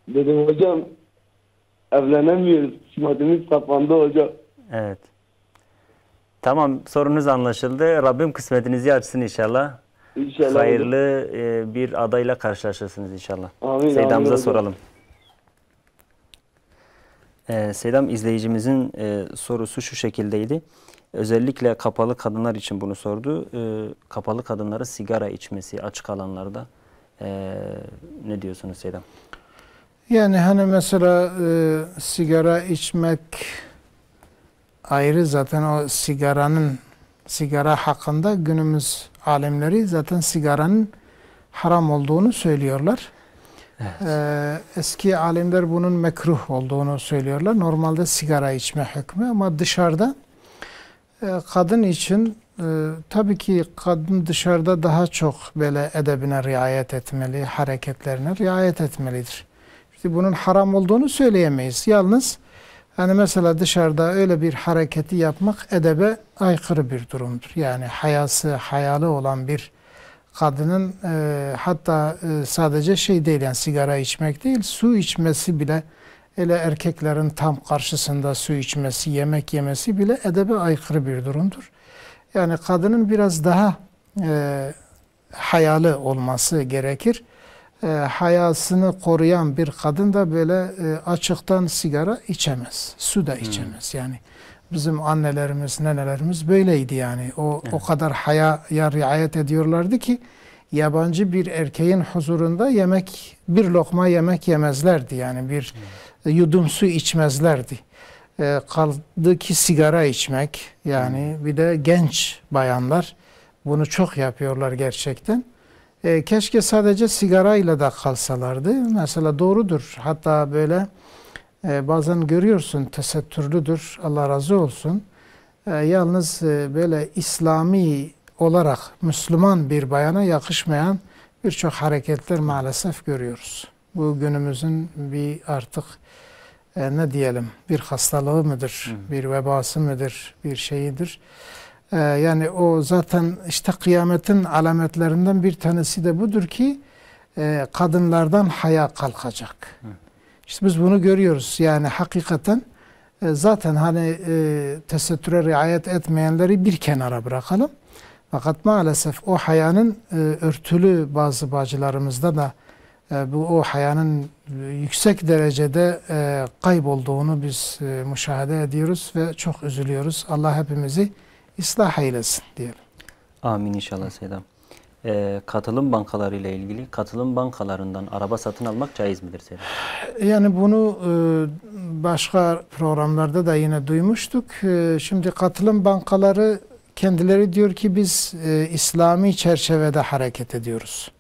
Dedim hocam evlenemiyoruz. Kısmetimiz kapandı hocam. Evet. Tamam, sorunuz anlaşıldı. Rabbim kısmetinizi açsın inşallah. İnşallah. Hayırlı bir adayla karşılaşırsınız inşallah. Amin. Seydamıza soralım. Seydam izleyicimizin sorusu şu şekildeydi. Özellikle kapalı kadınlar için bunu sordu. Kapalı kadınların sigara içmesi açık alanlarda ne diyorsunuz Seydam? Yani hani mesela sigara içmek ayrı, zaten o sigara hakkında günümüz alimleri zaten sigaranın haram olduğunu söylüyorlar. Evet. Eski alimler bunun mekruh olduğunu söylüyorlar. Normalde sigara içme hükmü, ama dışarıda kadın için tabii ki kadın dışarıda daha çok böyle edebine riayet etmeli, hareketlerine riayet etmelidir. İşte bunun haram olduğunu söyleyemeyiz. Yalnız hani mesela dışarıda öyle bir hareketi yapmak edebe aykırı bir durumdur. Yani hayalı olan bir kadının hatta sadece şey değil, yani sigara içmek değil, su içmesi bile, hele erkeklerin tam karşısında su içmesi, yemek yemesi bile edebe aykırı bir durumdur. Yani kadının biraz daha hayalı olması gerekir. Hayasını koruyan bir kadın da böyle açıktan sigara içemez, su da içemez. Yani bizim annelerimiz, nenelerimiz böyleydi yani. O kadar hayaya riayet ediyorlardı ki yabancı bir erkeğin huzurunda bir lokma yemek yemezlerdi. Yani bir yudum su içmezlerdi. Kaldı ki sigara içmek, yani bir de genç bayanlar bunu çok yapıyorlar gerçekten. Keşke sadece sigarayla da kalsalardı. Mesela doğrudur. Hatta böyle bazen görüyorsun, tesettürlüdür, Allah razı olsun. Yalnız böyle İslami olarak Müslüman bir bayana yakışmayan birçok hareketler maalesef görüyoruz. Bu günümüzün bir artık ne diyelim, bir hastalığı mıdır, bir vebası mıdır, bir şeyidir. Yani o zaten işte kıyametin alametlerinden bir tanesi de budur ki kadınlardan haya kalkacak. İşte biz bunu görüyoruz. Yani hakikaten zaten hani tesettüre riayet etmeyenleri bir kenara bırakalım. Fakat maalesef o hayanın örtülü bazı bacılarımızda da o hayanın yüksek derecede kaybolduğunu biz müşahede ediyoruz ve çok üzülüyoruz. Allah hepimizi ıslah eylesin diyelim. Amin inşallah Seydam. Katılım bankaları ile ilgili katılım bankalarından araba satın almak caiz midir Seyyid? Yani bunu başka programlarda da yine duymuştuk. Şimdi katılım bankaları kendileri diyor ki biz İslami çerçevede hareket ediyoruz.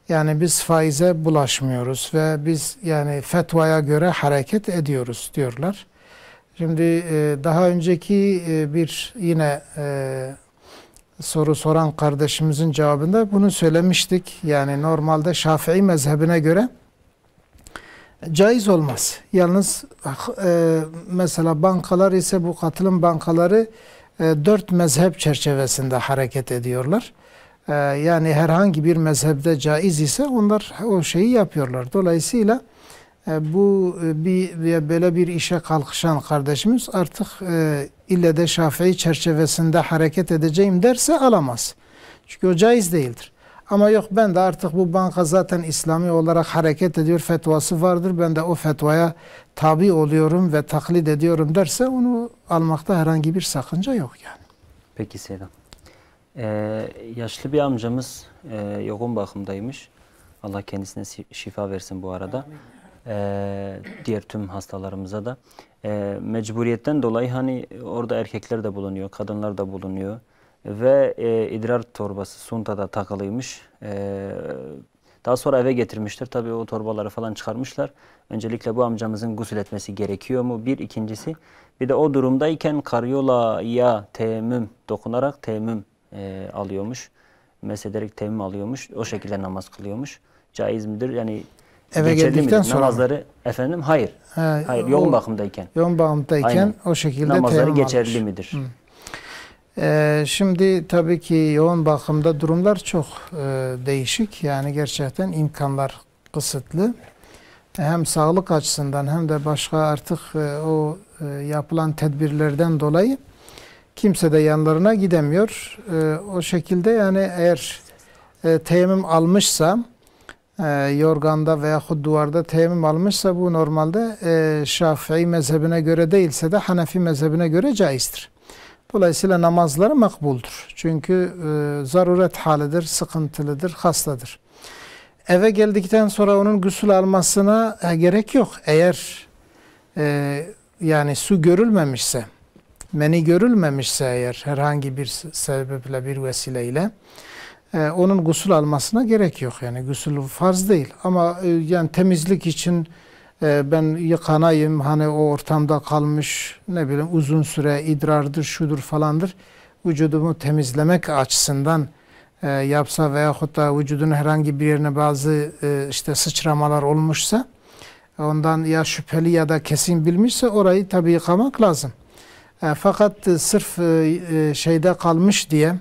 Yani biz faize bulaşmıyoruz ve biz yani fetvaya göre hareket ediyoruz diyorlar. Şimdi daha önceki bir yine soru soran kardeşimizin cevabında bunu söylemiştik. Yani normalde Şafii mezhebine göre caiz olmaz. Yalnız mesela bankalar ise bu katılım bankaları 4 mezhep çerçevesinde hareket ediyorlar. Yani herhangi bir mezhepte caiz ise onlar o şeyi yapıyorlar. Dolayısıyla böyle bir işe kalkışan kardeşimiz artık ille de Şafii çerçevesinde hareket edeceğim derse alamaz. Çünkü o caiz değildir. Ama yok ben de artık bu banka zaten İslami olarak hareket ediyor, fetvası vardır. Ben de o fetvaya tabi oluyorum ve taklit ediyorum derse onu almakta herhangi bir sakınca yok yani. Peki Seyyid. Yaşlı bir amcamız yoğun bakımdaymış. Allah kendisine şifa versin bu arada. Diğer tüm hastalarımıza da. Mecburiyetten dolayı hani orada erkekler de bulunuyor, kadınlar da bulunuyor. Ve idrar torbası Sunta'da takılıymış. Daha sonra eve getirmişler. Tabii o torbaları falan çıkarmışlar. Öncelikle bu amcamızın gusül etmesi gerekiyor mu? Bir. İkincisi bir de o durumdayken karyolaya teyemmüm dokunarak teyemmüm alıyormuş. Mesederek teyemmüm alıyormuş. O şekilde namaz kılıyormuş. Caiz midir? Yani eve geldikten sonra namazları mı? Efendim hayır. Hayır yoğun bakımdayken. Yoğun bakımdayken aynen. O şekilde namazları geçerli midir? Şimdi tabii ki yoğun bakımda durumlar çok değişik. Yani gerçekten imkanlar kısıtlı. Hem sağlık açısından hem de başka artık o yapılan tedbirlerden dolayı kimse de yanlarına gidemiyor. O şekilde yani eğer teyemmüm almışsa yorganda veyahut duvarda teyemmüm almışsa bu normalde Şafii mezhebine göre değilse de Hanefi mezhebine göre caizdir. Dolayısıyla namazları makbuldur. Çünkü zaruret halidir, sıkıntılıdır, hastadır. Eve geldikten sonra onun gusül almasına gerek yok. Eğer yani su görülmemişse, meni görülmemişse eğer herhangi bir sebeple bir vesileyle onun gusül almasına gerek yok. Yani gusül farz değil. Ama yani temizlik için ben yıkanayım hani o ortamda kalmış ne bileyim uzun süre idrardır şudur falandır vücudumu temizlemek açısından yapsa veyahut da vücudun herhangi bir yerine bazı işte sıçramalar olmuşsa ondan ya şüpheli ya da kesin bilmişse orayı tabii yıkamak lazım. Fakat sırf şeyde kalmış diye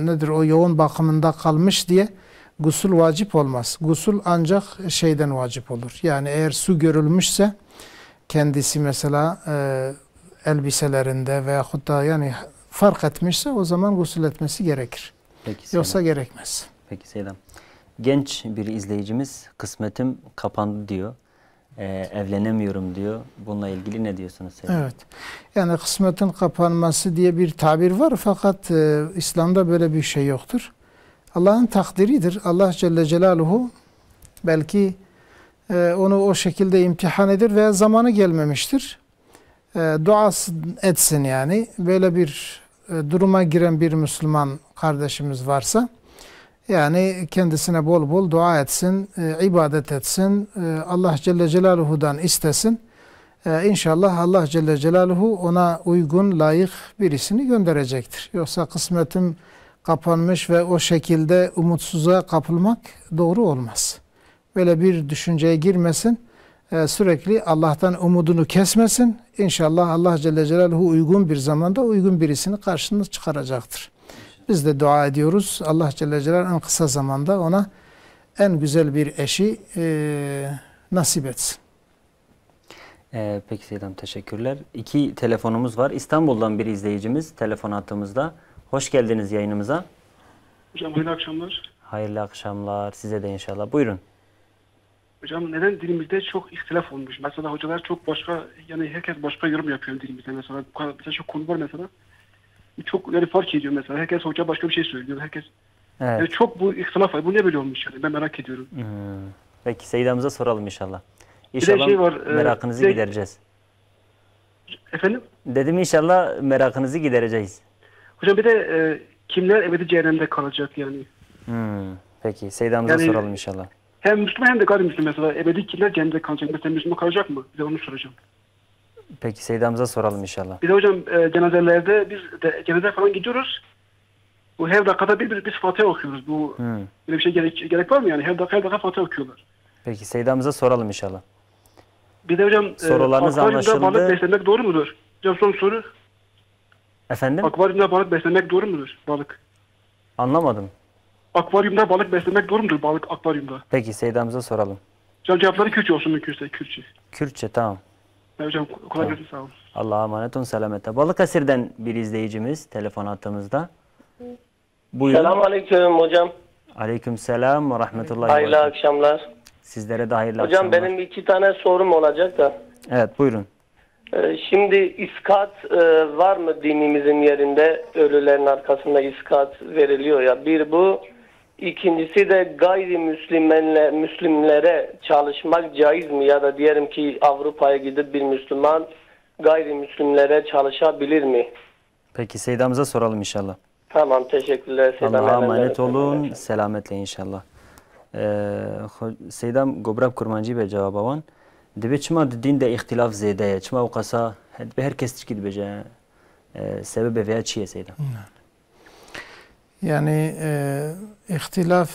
nedir o yoğun bakımında kalmış diye gusül vacip olmaz. Gusül ancak şeyden vacip olur. Yani eğer su görülmüşse kendisi mesela elbiselerinde veyahut da yani fark etmişse o zaman gusül etmesi gerekir. Peki, yoksa gerekmez. Peki Seyyidem. Genç bir izleyicimiz kısmetim kapandı diyor. Evlenemiyorum diyor. Bununla ilgili ne diyorsunuz Seyyidem? Evet. Yani kısmetin kapanması diye bir tabir var fakat İslam'da böyle bir şey yoktur. Allah'ın takdiridir. Allah Celle Celaluhu belki onu o şekilde imtihan eder veya zamanı gelmemiştir. Dua etsin yani. Böyle bir duruma giren bir Müslüman kardeşimiz varsa yani kendisine bol bol dua etsin, ibadet etsin, Allah Celle Celaluhu'dan istesin. İnşallah Allah Celle Celaluhu ona uygun, layık birisini gönderecektir. Yoksa kısmetim kapanmış ve o şekilde umutsuzluğa kapılmak doğru olmaz. Böyle bir düşünceye girmesin. Sürekli Allah'tan umudunu kesmesin. İnşallah Allah Celle Celaluhu uygun bir zamanda uygun birisini karşına çıkaracaktır. Biz de dua ediyoruz. Allah Celle Celaluhu en kısa zamanda ona en güzel bir eşi nasip etsin. Peki Seyyidem teşekkürler. 2 telefonumuz var. İstanbul'dan bir izleyicimiz telefon hattımızda. Hoş geldiniz yayınımıza. Hocam hayırlı akşamlar. Hayırlı akşamlar size de inşallah. Buyurun. Hocam neden dilimizde çok ihtilaf olmuş? Mesela hocalar çok başka yani herkes başka yorum yapıyor dilimizde mesela. Mesela çok konu var mesela. Çok yani fark ediyor mesela. Herkes hoca başka bir şey söylüyor. Herkes Evet. Yani çok bu ihtilaf var. Bu ne böyle olmuş yani? Ben merak ediyorum. Peki Seyyidamıza soralım inşallah. Bir de İnşallah şey var, merakınızı bir de- gidereceğiz. Efendim? Dedim inşallah merakınızı gidereceğiz. Hocam bir de kimler ebedi cehennemde kalacak yani? Peki Seyyidamıza Yani- soralım inşallah. Hem Müslüman hem de gayrimüslim mesela. Ebedi kimler cehennemde kalacak? Mesela Müslüman kalacak mı? Bir de onu soracağım. Peki Seyyidamıza soralım inşallah. Bir de hocam cenazelerde biz de cenaze falan gidiyoruz. Bu her dakikada biz Fatiha okuyoruz. Bu böyle bir şey gerek var mı yani? Her dakika Fatiha okuyorlar. Peki Seyyidamıza soralım inşallah. Bir de hocam Sorularınız akvaryumda anlaşıldı. balık beslemek doğru mudur? Hocam son soru. Efendim? Akvaryumda balık beslemek doğru mudur? Balık. Anlamadım. Akvaryumda balık beslemek doğru mudur? Balık akvaryumda. Peki Seyyidamıza soralım. Hocam cevapları Kürtçe olsun mümkünse. Kürtçe. Kürtçe tamam. Hocam kolay gelsin, sağ olun. Allah'a emanet olun, selamete. Balıkesir'den bir izleyicimiz telefon attığımızda. Buyurun. Selamünaleyküm hocam. Aleykümselam ve rahmetullahi ve Hayırlı berekatuhu. akşamlar. Sizlere de hayırlı Hocam akşamlar. benim 2 tane sorum olacak da. Evet buyurun. Şimdi iskat var mı dinimizin yerinde? Ölülerin arkasında iskat veriliyor ya. Bir bu. İkincisi de gayrimüslimlere çalışmak caiz mi? Ya da diyelim ki Avrupa'ya gidip bir Müslüman gayrimüslimlere çalışabilir mi? Peki Seyyidamıza soralım inşallah. Tamam, teşekkürler. Allah'a emanet olun. Selametle inşallah. Seydam Gobrab Kurmancı be cevabavan. Dibe çima dinde ihtilaf zedeye. Çima o kasa be herkes tişkil bece. Sebebi veya çiye Seydam? Yani ihtilaf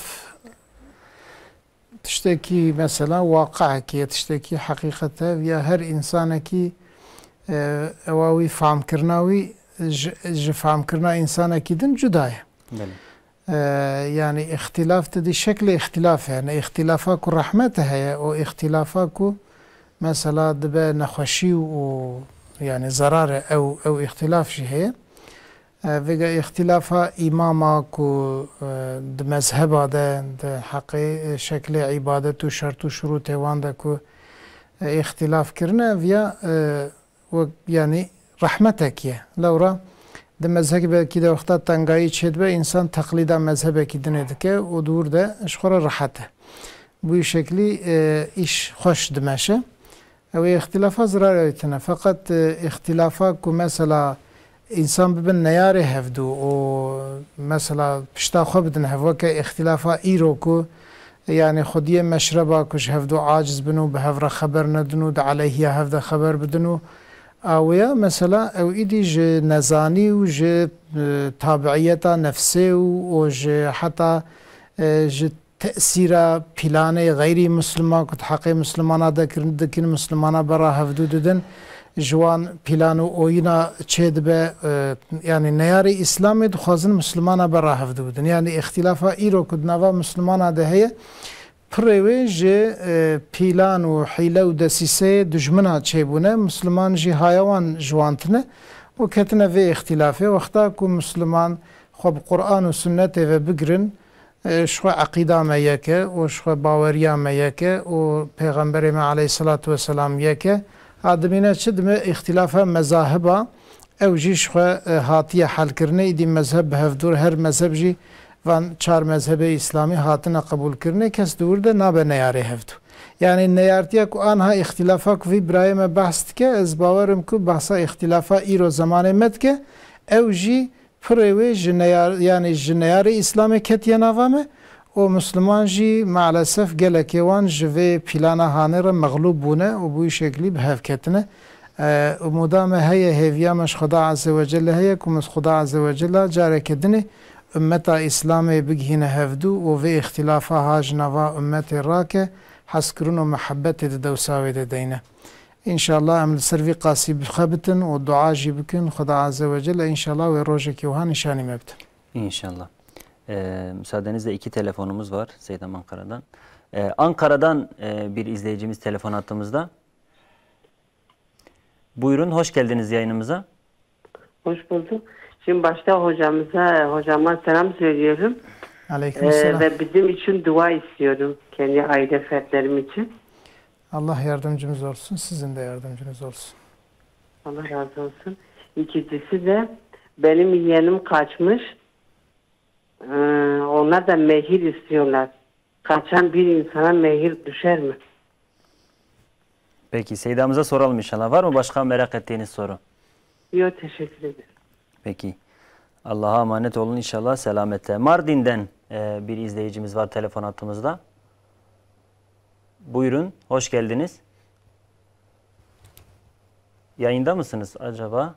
tişteki mesela vaka ki tişteki hakikate ya her insana ki evavi fahm kirnavi fahm kirna insana ki din cudaya. Yani ihtilaf dedi şekli ihtilaf yani ihtilafa ku rahmet heye o ihtilafa ku mesela dibe nekhoşi o yani zararı ev ihtilaf şey heye ve ihtilafa imama ku de mezheba de hakkı şekli ibadet u şart u şurut evanda ku ihtilaf kirne veya yani rahmetekiye lavra de mezhebe ki de vakta tangayı çedbe insan taklida mezhebe ki dinedike o durda şkora rahate bu şekli iş hoş demeşe ve ihtilafa zarar etine fakat ihtilafa ku mesela insan bibin neyare hevdu o mesela pişta xo bidin hevke ihtilafa iro ku yani خودیه مشربا کش هفدو عاجز بنو به هفرا خبر ندنو د علیه هفدا خبر بدنو اویا مثلا او ایدی ج نزانی و ج تابعیتا نفسه و ج حتی ج تأثیر پلان غیری مسلمان کت حق مسلمانا دکن مسلمانا برا هفدو ددن جوان پلان و اوینا چید به یعنی نیاری اسلامی دخوازن مسلمانا برا هفدو بدن یعنی اختلافا ایرو کد نوا مسلمانا دهیه پروی جه پیلان و حیله و دسیسه دجمنا چیبونه مسلمان جی هایوان جوانتنه و کتنه وی اختلافه وقتا که مسلمان خوب قرآن و سنت و بگرن شخو عقیده ما یکه و شخو باوریا ما یکه و پیغمبر ما علیه الصلاة والسلام یکه آدمینه چه دم اختلاف مذاهبا او جیش خو هاتیه حل کرنه ایدی مذهب هفدور هر مذهب جی وان چار مذهب اسلامی هاتنه قبول کرنه کس دور ده نابه نیاره هفدو یعنی نیارتیه که آنها اختلافا که وی برای ما بحث که از باورم که بحثا اختلافا ایرو زمان مد که او جی پروی جنیار یعنی جنیار اسلامی کتیه نوامه و مسلمان جی معلسف گلکی وان جوی پیلانا هانه را مغلوب بونه و بوی شکلی به هف کتنه و مدام هیا هیویامش خدا عز و جل هیا کمس خدا عز و جل جاره کدنه امتا اسلامی بگهینه هفدو و وی اختلافا هاج نوا امت راکه حسکرون و محبت دوساوی دینه انشاءالله عمل سروی قاسی بخبتن و دعا جی بکن خدا عز و جل انشاءالله و روژه که وها نشانی مبتن İnşallah. Müsaadenizle 2 telefonumuz var Seydam Ankara'dan. Ankara'dan bir izleyicimiz telefon attığımızda. Buyurun, hoş geldiniz yayınımıza. Hoş bulduk. Şimdi başta hocama selam söylüyorum. Aleykümselam. Ve bizim için dua istiyorum. Kendi aile fertlerim için. Allah yardımcımız olsun. Sizin de yardımcınız olsun. Allah razı olsun. İkincisi de benim yeğenim kaçmış. Onlar da mehir istiyorlar. Kaçan bir insana mehir düşer mi? Peki Seyda'mıza soralım inşallah. Var mı başka merak ettiğiniz soru? Yok, teşekkür ederim. Peki. Allah'a emanet olun inşallah selametle. Mardin'den bir izleyicimiz var telefon hattımızda. Buyurun, hoş geldiniz. Yayında mısınız acaba?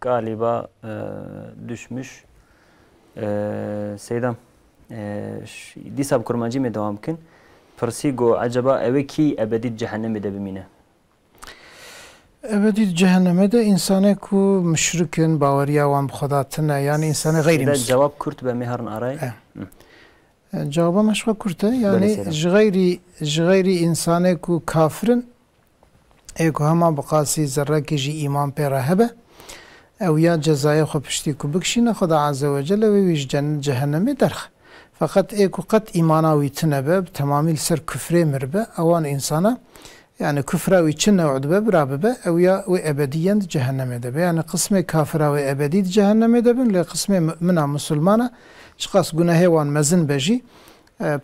Galiba düşmüş. Seydam, disab kurmancı mı devam kın? Persigo acaba eve ki ebedi cehenneme de bimine? Ebedi cehenneme de insane ku müşrikin bavariya wan bixudatine yani insane gayri müslim. Cevap kurt ve miharın aray. Cevaba meşga kurte yani jgayri insane ku kafirin eko hema baqasi zerraki ji iman pera hebe ev ya cezaya xo pişti ku bikşine Xuda azze ve celle ve viş cennet cehenneme derx. Fakat eko kat imana vitine be tamamil ser küfre mirbe awan insana yani küfre ve içine udbe birabe be ev ya ve ebediyen cehenneme de be yani kısme kafira ve ebedi cehenneme de bin le kısme mümina musulmana çıkas günahı wan mezin beji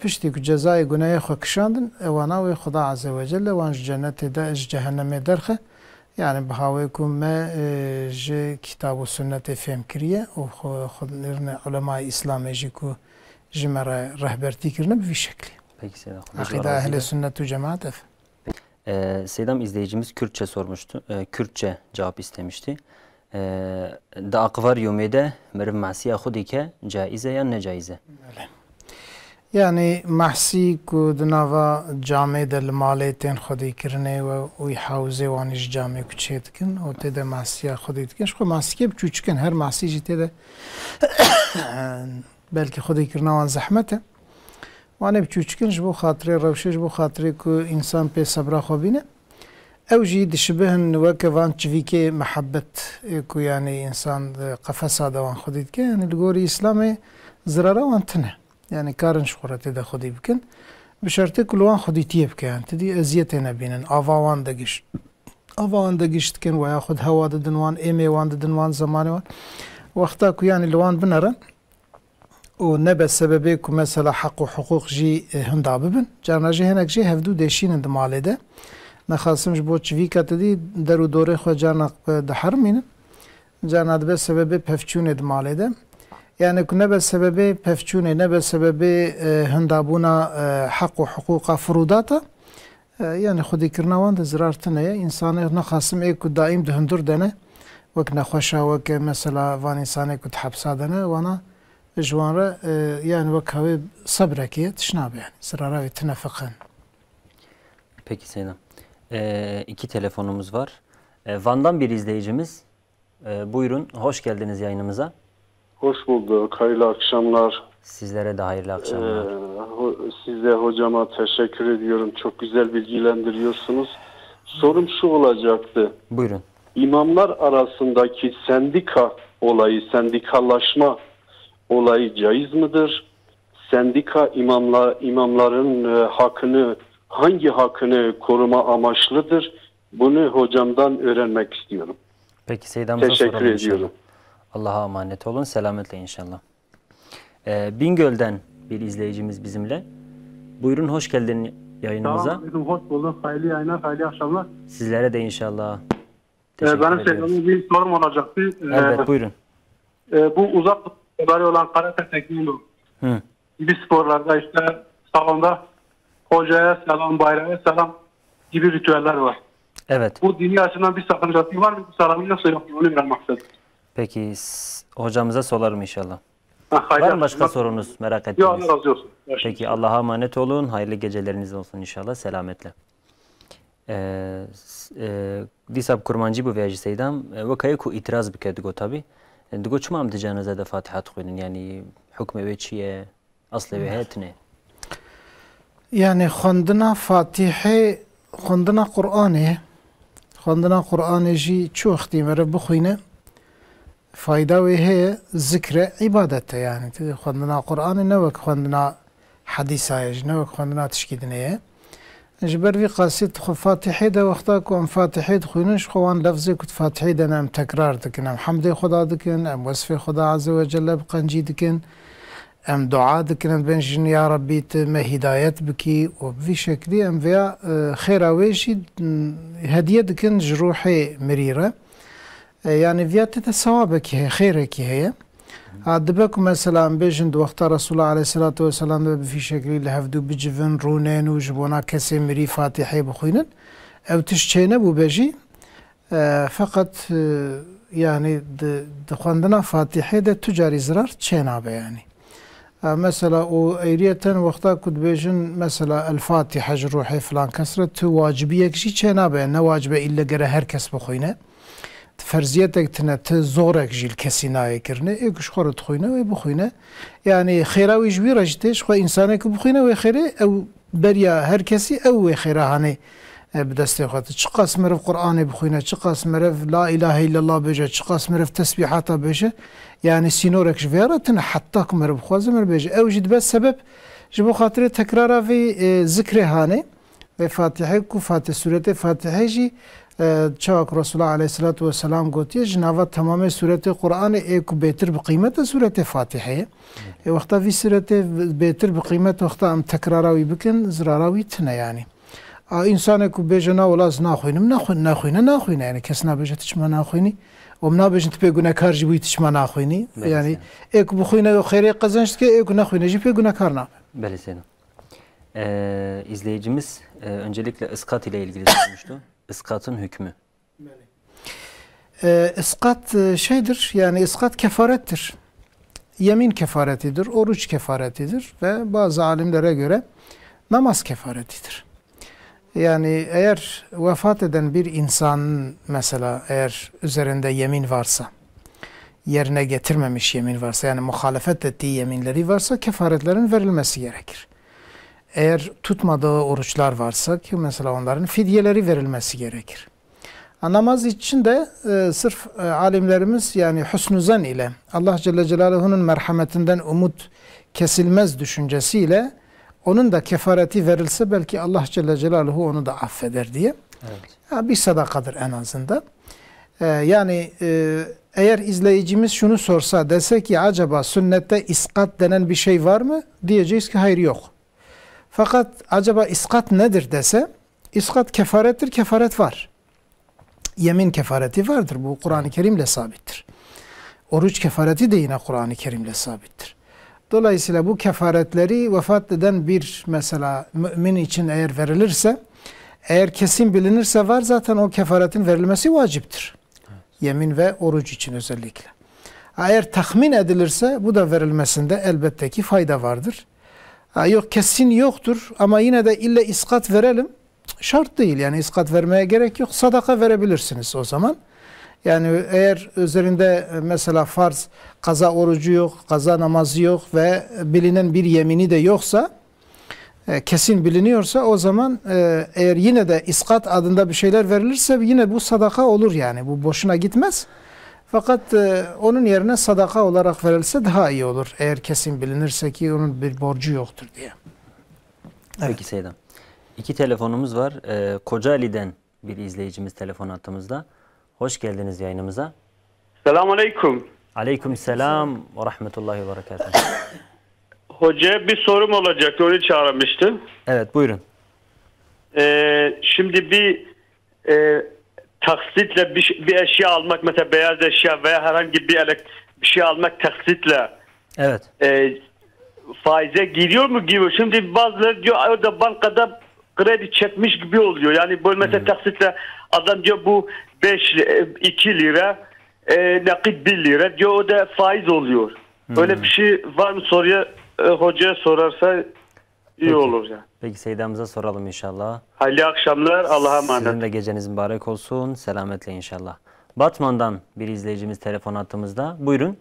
pişti ku cezayı günahı xo kişandın ewana ve Xuda azze ve celle wan cennete de cehenneme derxe yani bahawe ku me ji kitab ve sünnet fهم kiriye o xodlerine ulema İslam ji ku jimara rehberti kirne bir şekli. Peki Seydam. Akida ehli sünnet ve cemaat. Seydam izleyicimiz Kürtçe sormuştu. Kürtçe cevap istemişti. Da akvaryumede merv masiya khudike caize ya ne caize? Yani mahsi ku dnava cami del maletin khudi kirne ve uy havze vaniş cami küçetkin o te de mahsiya khudi tkin şu mahsiye küçükken her mahsi jite de belki khudi kirne wan zahmete wan küçükken bu hatire revşe bu hatire ku insan pe sabra khobine ev jî dişbehn ve kevan çvike muhabbet ku yani insan qafasa da wan khudi tkin yani gori İslam'e zarara wan tne yani karın şuratı da khudi bikin bi şartı kulwan khuditiye bikin tedi eziyetine binin avawan da giştken ve yaxud hava da dinwan eme wan da dinwan zamanı var vaqta ku yani lwan binaran o ne be sebebi ku mesela hak ve hukuk ji hunda bibin canaji henek ji hevdu deşinin de malede naxasımj bo çvika tedi deru dore xo canak da harminin canad be sebebi pefçune de malede yani ne be sebebi pefçune ne be sebebi hındabuna hak ve hukuka furudata yani xudi kirnawan da zirartine insanı naxasım ek daim de hundur dene vek naxoşa vek mesela van insanı ku hapsa dene wana jwanra yani vek havi sabraki tşnabe yani zirara ve tnafaqan. Peki Seydam. İki telefonumuz var. Van'dan bir izleyicimiz. Buyurun, hoş geldiniz yayınımıza. Hoş bulduk. Hayırlı akşamlar. Sizlere de hayırlı akşamlar. Size hocama teşekkür ediyorum. Çok güzel bilgilendiriyorsunuz. Sorum şu olacaktı. Buyurun. İmamlar arasındaki sendika olayı, sendikalaşma olayı caiz midir? Sendika imamların hakkını, hangi hakkını koruma amaçlıdır? Bunu hocamdan öğrenmek istiyorum. Peki Seydam'ıza soralım. Teşekkür ediyorum. Allah'a emanet olun. Selametle inşallah. Bingöl'den bir izleyicimiz bizimle. Buyurun, hoş geldin yayınımıza. Tamam, hoş bulduk. Hayırlı yayınlar, hayırlı akşamlar. Sizlere de inşallah. Benim Seydam'ın bir sorum olacaktı. Evet, buyurun. Bu uzak sporları olan karate tekniği gibi sporlarda işte salonda hocaya selam, bayrağa selam gibi ritüeller var. Evet. Bu dini açıdan bir sakıncası var mı? Selamı nasıl yapıyor? Onu bilmek istedim. Peki hocamıza sorarım inşallah. Var mı başka sorunuz, merak ettiğiniz? Yok, Allah razı olsun. Peki Allah'a emanet olun. Hayırlı geceleriniz olsun inşallah. Selametle. Disab kurmancı bu veyaji Seydam. Vakayı ku itiraz bikedigo tabi. Digo çuma am diyeceğinize de Fatiha tıkuyun. Yani hükmü ve çiye, aslı ve heyetine. Yani khondina Fatiha, khondina Kur'an'ı ji çoğu ihtimere bukhine fayda ve heye zikre ibadete yani. Khondina Kur'an'ı ne vek khondina hadisaya, ne vek khondina tişkidineye. جبر في قصيد خو فاتحه ده وقتا كون فاتحه خوينش خوان لفظي كنت فاتحه ده نام تكرار دكن ام حمد خدا دكن ام وصف خدا عز وجل بقنجي دكن ام دعاء دكن بنجن يا ربي ما هدايت بكي وبفي شكلي ام فيا خير اويشي هديه دكن جروحي مريره يعني فيا تتسوابك هي خيرك هي عدبك مثلا بيجند وقت رسول الله عليه الصلاة والسلام في شكل لهفدو بجفن رونين وجبونا كسي مري فاتحة بخوينن او تشتينه بوبجي فقط يعني دخواندنا فاتحة ده تجاري زرار تشينابه يعني مثلا و ايرية وقتا كد بيجن مثلا الفاتحة جروحي فلان كسرت تو واجبية كشي تشينابه نه واجبه إلا قره هر كس بخوينه فرضیتك تنت زورك جيل كسي ناي كرنه ايش خورت خوينه و بخوينه يعني خيراوي جوي رجتش خو انسانك بخوينه و خيره او بريا هر كسي او خيره هاني بدست خاطر چقاس مرف قرآن بخوينه چقاس مرف لا اله الا الله بيجه چقاس مرف تسبيحات بيجه يعني سينورك جويرا تن حتىك مرف خوازه مرف بيجه او جد بس سبب جبو خاطر تكرارا في ذكر هاني و فاتحه كو فاتحه سوره فاتحه جي چاک رسول الله علیه الصلاة والسلام گوتیه جنابت تمام سورت قرآن ایک بهتر بقیمت سورت فاتحه وقتا في سورت بهتر بقیمت وقتا ام تکراراوی بکن زراراوی تنه يعني انسان کو بجنا ولاز ناخوینم ناخوینه يعني کس نبجه تشما ناخوینی و منا بجن تپیگونه کار جبوی تشما ناخوینی يعني ایک بخوینه و خیری قزنشت که ایک ناخوینه جی پیگونه kar نام. Beli Selam. İzleyicimiz öncelikle ıskat ile ilgili sormuştu. Iskatın hükmü. Iskat şeydir, yani ıskat kefarettir. Yemin kefaretidir, oruç kefaretidir ve bazı alimlere göre namaz kefaretidir. Yani eğer vefat eden bir insanın mesela eğer üzerinde yemin varsa, yerine getirmemiş yemin varsa, yani muhalefet ettiği yeminleri varsa kefaretlerin verilmesi gerekir. Eğer tutmadığı oruçlar varsa ki mesela onların fidyeleri verilmesi gerekir. Namaz için de sırf alimlerimiz yani husnü zan ile Allah Celle Celaluhu'nun merhametinden umut kesilmez düşüncesiyle onun da kefareti verilse belki Allah Celle Celaluhu onu da affeder diye. Evet. Bir sadakadır en azından. Yani eğer izleyicimiz şunu sorsa dese ki acaba sünnette iskat denen bir şey var mı? Diyeceğiz ki hayır yok. Fakat acaba iskat nedir dese, iskat kefarettir, kefaret var. Yemin kefareti vardır, bu Kur'an-ı Kerim'le sabittir. Oruç kefareti de yine Kur'an-ı Kerim'le sabittir. Dolayısıyla bu kefaretleri vefat eden bir mesela mümin için eğer verilirse, eğer kesin bilinirse var zaten o kefaretin verilmesi vaciptir. Yemin ve oruç için özellikle. Eğer tahmin edilirse bu da verilmesinde elbette ki fayda vardır. Yok kesin yoktur ama yine de illa iskat verelim. Şart değil yani iskat vermeye gerek yok. Sadaka verebilirsiniz o zaman. Yani eğer üzerinde mesela farz kaza orucu yok, kaza namazı yok ve bilinen bir yemini de yoksa, kesin biliniyorsa o zaman eğer yine de iskat adında bir şeyler verilirse yine bu sadaka olur yani. Bu boşuna gitmez. Fakat onun yerine sadaka olarak verilse daha iyi olur. Eğer kesin bilinirse ki onun bir borcu yoktur diye. Evet. Peki Seydam. 2 telefonumuz var. Kocaeli'den bir izleyicimiz telefon attığımızda. Hoş geldiniz yayınımıza. Selamun Aleyküm. Aleyküm selam ve rahmetullahi ve berekatuhu. Hocaya bir sorum olacaktı. Onu çağırmıştım. Evet buyurun. Şimdi bir taksitle bir eşya almak, mesela beyaz eşya veya herhangi bir şey almak taksitle evet. Faize giriyor mu gibi. Şimdi bazıları diyor orada bankada kredi çekmiş gibi oluyor. Yani böyle mesela taksitle adam diyor bu 2 lira nakit 1 lira diyor o da faiz oluyor. Öyle bir şey var mı soruya hocaya sorarsa iyi olur yani. Peki Seydam'ıza soralım inşallah. Hayırlı akşamlar. Allah'a emanet. Sizin de geceniz mübarek olsun. Selametle inşallah. Batman'dan bir izleyicimiz telefon attığımızda. Buyurun.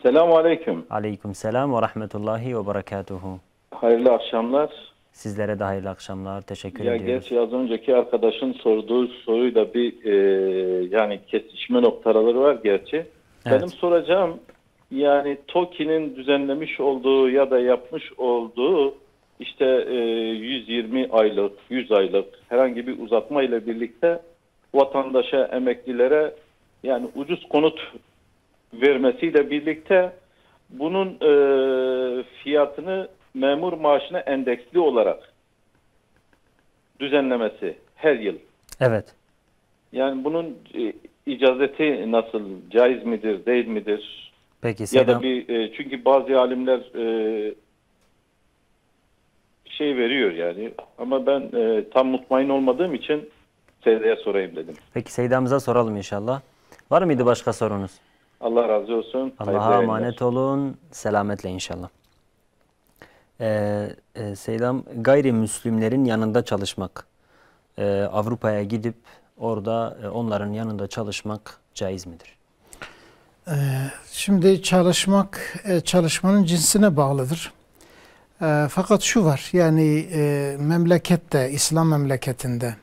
Selamun Aleyküm. Aleyküm selam ve rahmetullahi ve berekatuhu. Hayırlı akşamlar. Sizlere de hayırlı akşamlar. Teşekkür ediyoruz. Gerçi az önceki arkadaşın sorduğu soruyla bir yani kesişme noktaları var gerçi. Evet. Benim soracağım yani TOKİ'nin düzenlemiş olduğu ya da yapmış olduğu işte 120 aylık, 100 aylık herhangi bir uzatma ile birlikte vatandaşa, emeklilere yani ucuz konut vermesiyle birlikte bunun fiyatını memur maaşına endeksli olarak düzenlemesi her yıl. Evet. Yani bunun icazeti nasıl, caiz midir, değil midir? Peki ya da bir çünkü bazı alimler şey veriyor yani ama ben tam mutmain olmadığım için Seyde'ye sorayım dedim. Peki Seyda'mıza soralım inşallah. Var mıydı başka sorunuz? Allah razı olsun. Allah'a emanet olun. Selametle inşallah. Seydam, gayrimüslimlerin yanında çalışmak, Avrupa'ya gidip orada onların yanında çalışmak caiz midir? Şimdi çalışmanın cinsine bağlıdır. Fakat şu var, yani memlekette, İslam memleketinde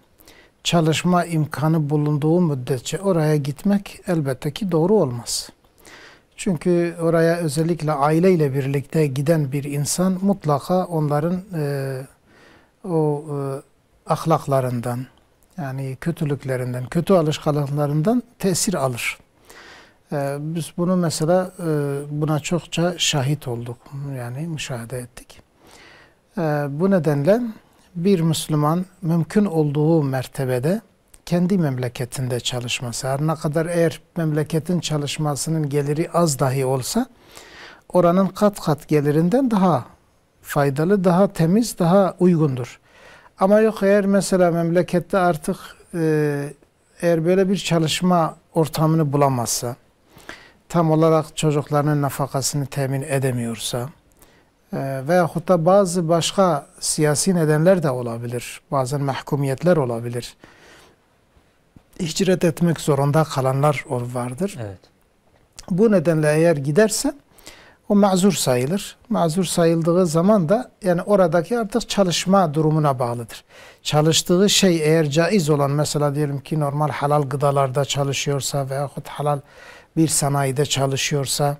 çalışma imkanı bulunduğu müddetçe oraya gitmek elbette ki doğru olmaz. Çünkü oraya özellikle aileyle birlikte giden bir insan mutlaka onların ahlaklarından, yani kötülüklerinden, kötü alışkanlıklarından tesir alır. Biz bunu mesela buna çokça şahit olduk, yani müşahede ettik. Bu nedenle bir Müslüman mümkün olduğu mertebede kendi memleketinde çalışması, her ne kadar eğer memleketin çalışmasının geliri az dahi olsa oranın kat kat gelirinden daha faydalı, daha temiz, daha uygundur. Ama yok eğer mesela memlekette artık eğer böyle bir çalışma ortamını bulamazsa, tam olarak çocuklarının nafakasını temin edemiyorsa veyahut da bazı başka siyasi nedenler de olabilir, bazen mahkumiyetler olabilir. Hicret etmek zorunda kalanlar vardır. Evet. Bu nedenle eğer giderse o mazur sayılır. Mazur sayıldığı zaman da yani oradaki artık çalışma durumuna bağlıdır. Çalıştığı şey eğer caiz olan, mesela diyelim ki normal halal gıdalarda çalışıyorsa veyahut halal bir sanayide çalışıyorsa,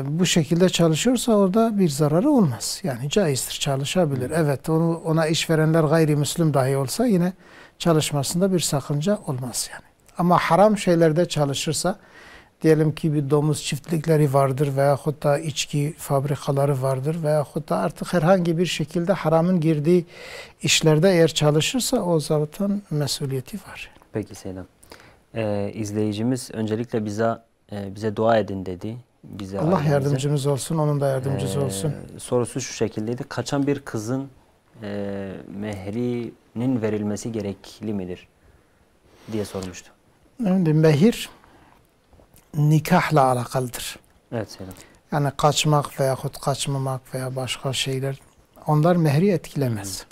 bu şekilde çalışıyorsa orada bir zararı olmaz. Yani caizdir, çalışabilir. Evet, ona işverenler gayrimüslim dahi olsa yine çalışmasında bir sakınca olmaz yani. Ama haram şeylerde çalışırsa, diyelim ki bir domuz çiftlikleri vardır veyahut da içki fabrikaları vardır veyahut da artık herhangi bir şekilde haramın girdiği işlerde eğer çalışırsa o zaten mesuliyeti var. Peki Seydam. İzleyicimiz öncelikle bize dua edin dedi. Allah yardımcımız olsun, onun da yardımcısı olsun. Sorusu şu şekildeydi. Kaçan bir kızın mehrinin verilmesi gerekli midir diye sormuştu. Şimdi mehir nikahla alakalıdır. Evet Seydam. Yani kaçmak veyahut kaçmamak veya başka şeyler, onlar mehri etkilemez.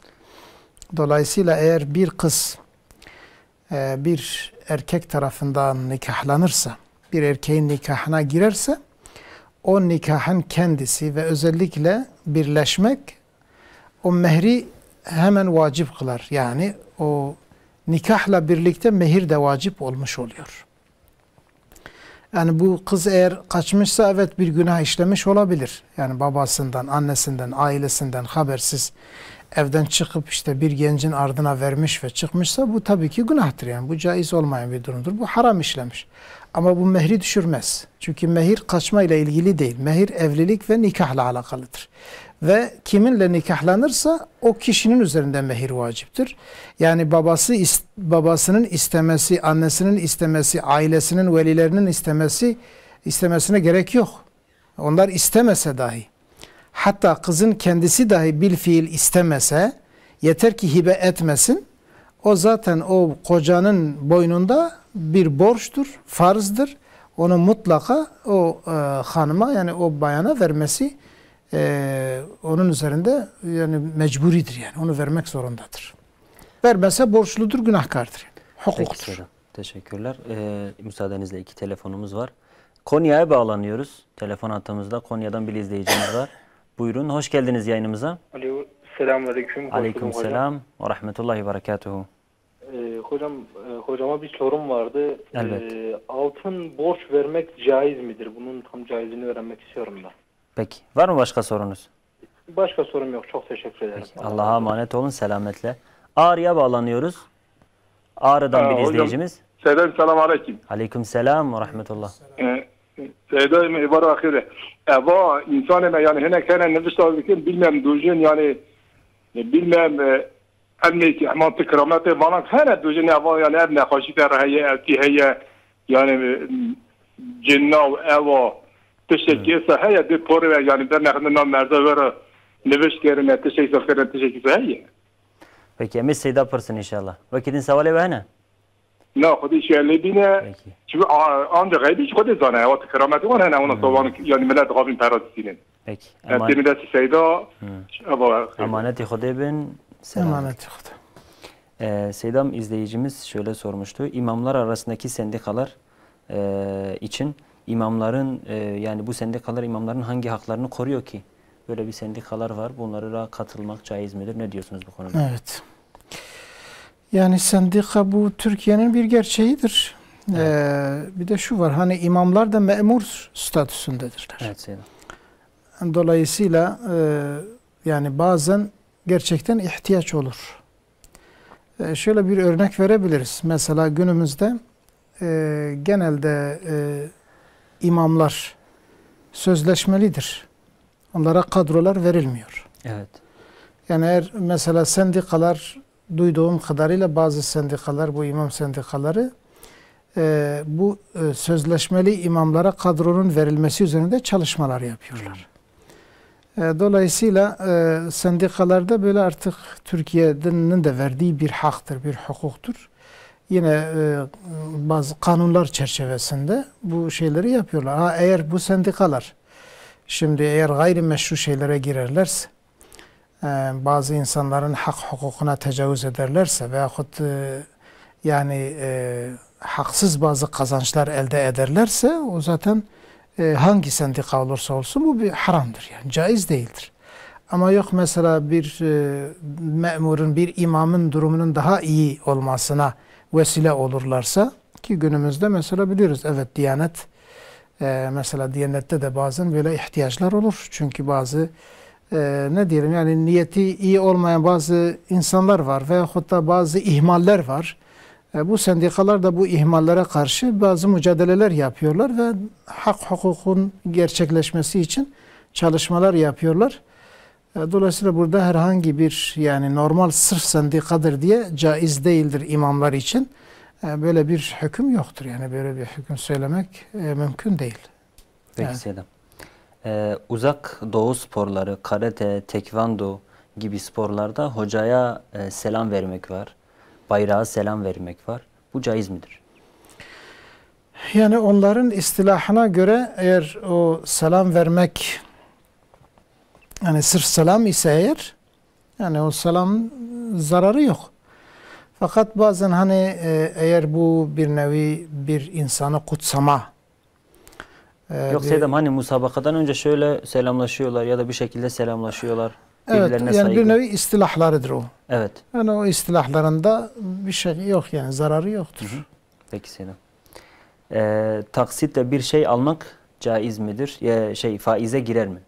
Dolayısıyla eğer bir kız bir erkek tarafından nikahlanırsa, bir erkeğin nikahına girerse, o nikahın kendisi ve özellikle birleşmek o mehri hemen vacip kılar. Yani o nikahla birlikte mehir de vacip olmuş oluyor. Yani bu kız eğer kaçmışsa evet bir günah işlemiş olabilir. Yani babasından, annesinden, ailesinden habersiz evden çıkıp işte bir gencin ardına vermiş ve çıkmışsa bu tabii ki günahtır. Yani bu caiz olmayan bir durumdur. Bu haram işlemiş. Ama bu mehri düşürmez. Çünkü mehir kaçma ile ilgili değil. Mehir evlilik ve nikahla alakalıdır. Ve kiminle nikahlanırsa o kişinin üzerinde mehir vaciptir. Yani babasının istemesi, annesinin istemesi, ailesinin, velilerinin istemesine gerek yok. Onlar istemese dahi. Hatta kızın kendisi dahi bilfiil istemese, yeter ki hibe etmesin, o zaten o kocanın boynunda bir borçtur, farzdır. Onu mutlaka o hanıma, yani o bayana vermesi onun üzerinde yani mecburidir, yani onu vermek zorundadır. Vermezse borçludur, günahkardır. Yani. Hukuktur. Peki, teşekkürler. Müsaadenizle 2 telefonumuz var. Konya'ya bağlanıyoruz. Telefon hattımızda Konya'dan bir izleyicimiz var. Buyurun, hoş geldiniz yayınımıza. Alo, selamünaleyküm. Aleykümselam ve rahmetullahi ve berekatuhu. Hocama bir sorum vardı. Altın borç vermek caiz midir? Bunun tam caizini öğrenmek istiyorum da. Peki, var mı başka sorunuz? Başka sorum yok. Çok teşekkür ederim. Allah'a emanet olun, selametle. Ağrı'ya bağlanıyoruz. Ağrı'dan bir izleyicimiz. Selamun aleyküm. Aleyküm selam ve rahmetullah. Seyda mübarek ahire. Eva insanı yani hene kene nefis alırken bilmem duyun yani bilmem emniyeti ahmantı kırameti bana hene duyun eva yani ebne haşite rahiye elti heye yani cennav eva teşekkürse heye de poru ve yani der nekhinden merze vere nefis kerine teşekkür heye. Peki emiz Seyda pırsın inşallah. Vakitin savale ve hene? Ne خودی شیلی بینه چون آنجا غیبی خودی زانه و تکرامتی وان هنه اونا صوبان yani millet قابل پرستینن. Peki. Millet Seyda. Emaneti Huda bin. Emaneti Huda. Seydam izleyicimiz şöyle sormuştu. İmamlar arasındaki sendikalar için imamların yani bu sendikalar imamların hangi haklarını koruyor ki? Böyle bir sendikalar var. Bunlara katılmak caiz midir? Ne diyorsunuz bu konuda? Evet. Yani sendika bu Türkiye'nin bir gerçeğidir. Evet. Bir de şu var, hani imamlar da memur statüsündedirler. Evet Seydam. Dolayısıyla yani bazen gerçekten ihtiyaç olur. Şöyle bir örnek verebiliriz. Mesela günümüzde genelde imamlar sözleşmelidir. Onlara kadrolar verilmiyor. Evet. Yani eğer mesela sendikalar, duyduğum kadarıyla bazı sendikalar, bu imam sendikaları bu sözleşmeli imamlara kadronun verilmesi üzerinde çalışmalar yapıyorlar. Dolayısıyla sendikalarda böyle artık Türkiye'nin de verdiği bir haktır, bir hukuktur. Yine bazı kanunlar çerçevesinde bu şeyleri yapıyorlar. Eğer bu sendikalar şimdi eğer gayrimeşru şeylere girerlerse, bazı insanların hak hukukuna tecavüz ederlerse veyahut yani haksız bazı kazançlar elde ederlerse o zaten hangi sendika olursa olsun bu bir haramdır, yani caiz değildir. Ama yok mesela bir memurun, bir imamın durumunun daha iyi olmasına vesile olurlarsa, ki günümüzde mesela biliyoruz, evet Diyanet mesela Diyanet'te de bazen böyle ihtiyaçlar olur. Çünkü bazı ne diyelim yani niyeti iyi olmayan bazı insanlar var veyahut da bazı ihmaller var. Bu sendikalar da bu ihmallere karşı bazı mücadeleler yapıyorlar ve hak hukukun gerçekleşmesi için çalışmalar yapıyorlar. Dolayısıyla burada herhangi bir yani normal sırf sendikadır diye caiz değildir imamlar için. Böyle bir hüküm yoktur, yani böyle bir hüküm söylemek mümkün değil. Peki yani. Seydam. Uzak doğu sporları, karate, tekvando gibi sporlarda hocaya selam vermek var. Bayrağa selam vermek var. Bu caiz midir? Yani onların istilahına göre eğer o selam vermek yani sırf selam ise eğer, yani o selam zararı yok. Fakat bazen hani eğer bu bir nevi bir insanı kutsama. Yok Seydam, hani musabakadan önce şöyle selamlaşıyorlar ya da bir şekilde selamlaşıyorlar. Evet, yani saygı. Bir nevi istilahlarıdır o. Evet. Yani o istilahlarında bir şey yok, yani zararı yoktur. Hı hı. Peki Seydam. Taksitle bir şey almak caiz midir? Faize girer mi?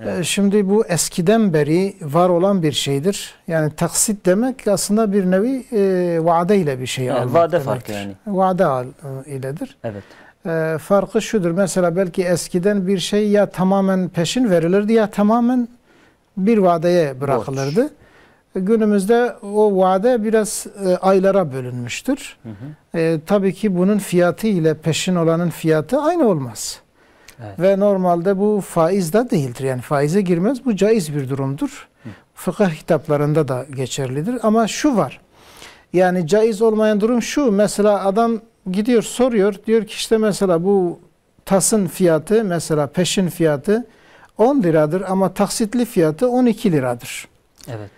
Evet. Şimdi bu eskiden beri var olan bir şeydir. Yani taksit demek aslında bir nevi vade ile bir şey almak. Vade farkı yani. Vade iledir. Evet. Farkı şudur. Mesela belki eskiden bir şey ya tamamen peşin verilirdi ya tamamen bir vadeye bırakılırdı. Borç. Günümüzde o vade biraz aylara bölünmüştür. Hı hı. Tabii ki bunun fiyatı ile peşin olanın fiyatı aynı olmaz. Evet. Ve normalde bu faiz de değildir. Yani faize girmez. Bu caiz bir durumdur. Hı. Fıkıh kitaplarında da geçerlidir. Ama şu var. Yani caiz olmayan durum şu. Mesela adam gidiyor soruyor. Diyor ki işte mesela bu tasın fiyatı, mesela peşin fiyatı 10 liradır ama taksitli fiyatı 12 liradır. Evet.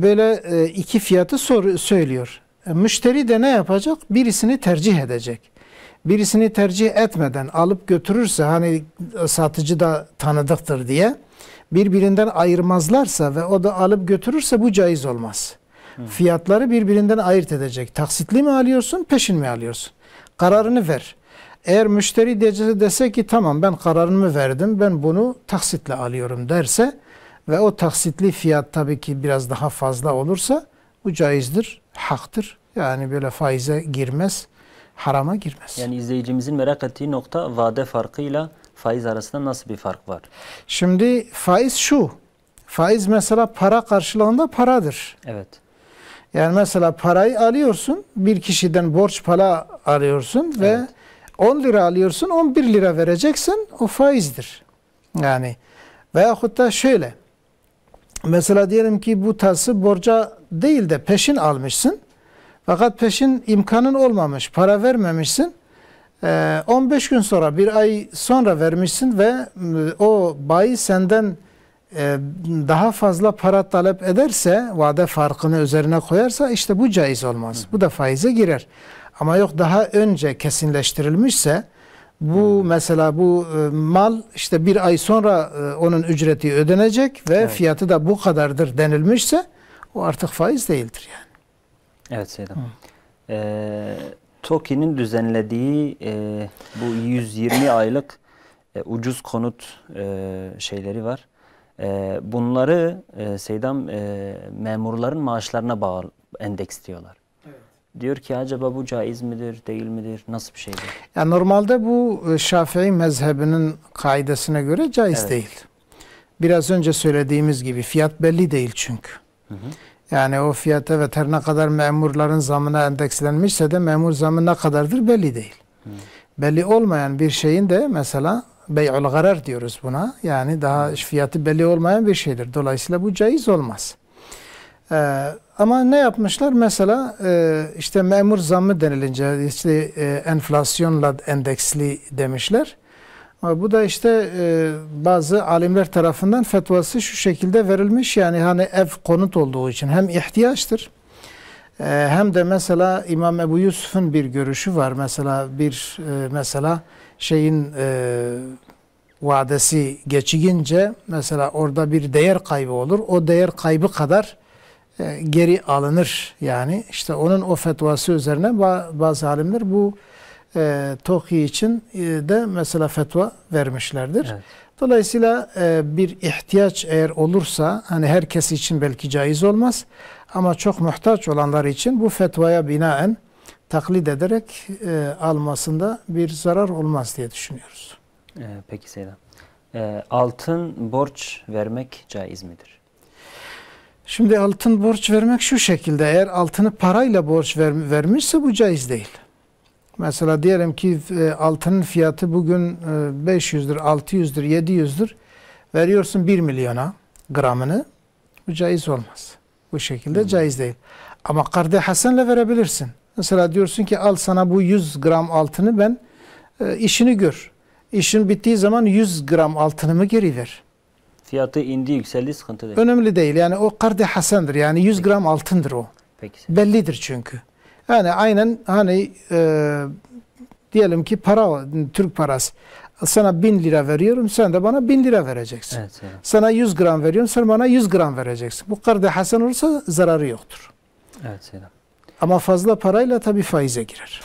Böyle iki fiyatı söylüyor. Müşteri de ne yapacak? Birisini tercih edecek. Birisini tercih etmeden alıp götürürse, hani satıcı da tanıdıktır diye, birbirinden ayırmazlarsa ve o da alıp götürürse bu caiz olmaz. Fiyatları birbirinden ayırt edecek. Taksitli mi alıyorsun, peşin mi alıyorsun? Kararını ver. Eğer müşteri dese ki tamam ben kararımı verdim, ben bunu taksitle alıyorum derse, ve o taksitli fiyat tabii ki biraz daha fazla olursa bu caizdir, haktır. Yani böyle faize girmez, harama girmez. Yani izleyicimizin merak ettiği nokta vade farkıyla faiz arasında nasıl bir fark var? Şimdi faiz şu. Faiz mesela para karşılığında paradır. Evet. Yani mesela parayı alıyorsun, bir kişiden borç para alıyorsun ve 10 lira alıyorsun, 11 lira vereceksin, o faizdir. Yani veyahut da şöyle, mesela diyelim ki bu tası borca değil de peşin almışsın, fakat peşin imkanın olmamış, para vermemişsin, 15 gün sonra, bir ay sonra vermişsin ve o bayi senden daha fazla para talep ederse, vade farkını üzerine koyarsa işte bu caiz olmaz. Bu da faize girer. Ama yok daha önce kesinleştirilmişse, bu mesela bu mal işte bir ay sonra onun ücreti ödenecek ve fiyatı da bu kadardır denilmişse o artık faiz değildir yani. Evet Seydam. TOKİ'nin düzenlediği bu 120 aylık ucuz konut şeyleri var. Bunları Seydam memurların maaşlarına bağlı endeksliyorlar. Evet. Diyor ki acaba bu caiz midir, değil midir, nasıl bir şeydir? Yani normalde bu Şafii mezhebinin kaidesine göre caiz değil. Biraz önce söylediğimiz gibi fiyat belli değil çünkü. Hı hı. Yani o fiyat evet her ne kadar memurların zamına endekslenmişse de memur zamı ne kadardır belli değil. Hı. Belli olmayan bir şeyin de mesela bey'ul garar diyoruz buna. Yani daha fiyatı belli olmayan bir şeydir. Dolayısıyla bu caiz olmaz. Ama ne yapmışlar? Mesela işte memur zammı denilince işte enflasyonla endeksli demişler. Bu da işte bazı alimler tarafından fetvası şu şekilde verilmiş. Yani hani ev konut olduğu için hem ihtiyaçtır hem de mesela İmam Ebu Yusuf'un bir görüşü var. Mesela mesela şeyin vadesi geçigince mesela orada bir değer kaybı olur. O değer kaybı kadar geri alınır. Yani işte onun o fetvası üzerine bazı alimler bu TOKİ için de mesela fetva vermişlerdir. Evet. Dolayısıyla bir ihtiyaç eğer olursa hani herkes için belki caiz olmaz ama çok muhtaç olanlar için bu fetvaya binaen taklit ederek almasında bir zarar olmaz diye düşünüyoruz. Peki Seydam. Altın borç vermek caiz midir? Şimdi altın borç vermek şu şekilde, eğer altını parayla borç vermişse bu caiz değil. Mesela diyelim ki altının fiyatı bugün 500'dür, 600'dür, 700'dür. Veriyorsun 1 milyona gramını. Bu caiz olmaz. Bu şekilde caiz değil. Ama karde hasenle verebilirsin. Mesela diyorsun ki al sana bu 100 gram altını ben işini gör. İşin bittiği zaman 100 gram altınımı geri ver. Fiyatı indi, yükseldi, sıkıntı değil. Önemli değil. Yani o karde hasendir. Yani 100 gram altındır o. Peki. Bellidir çünkü. Yani aynen hani diyelim ki para, Türk parası. Sana 1000 lira veriyorum, sen de bana 1000 lira vereceksin. Evet, evet. Sana 100 gram veriyorum, sen bana 100 gram vereceksin. Bu karde hasen olursa zararı yoktur. Evet Seydam. Ama fazla parayla tabii faize girer.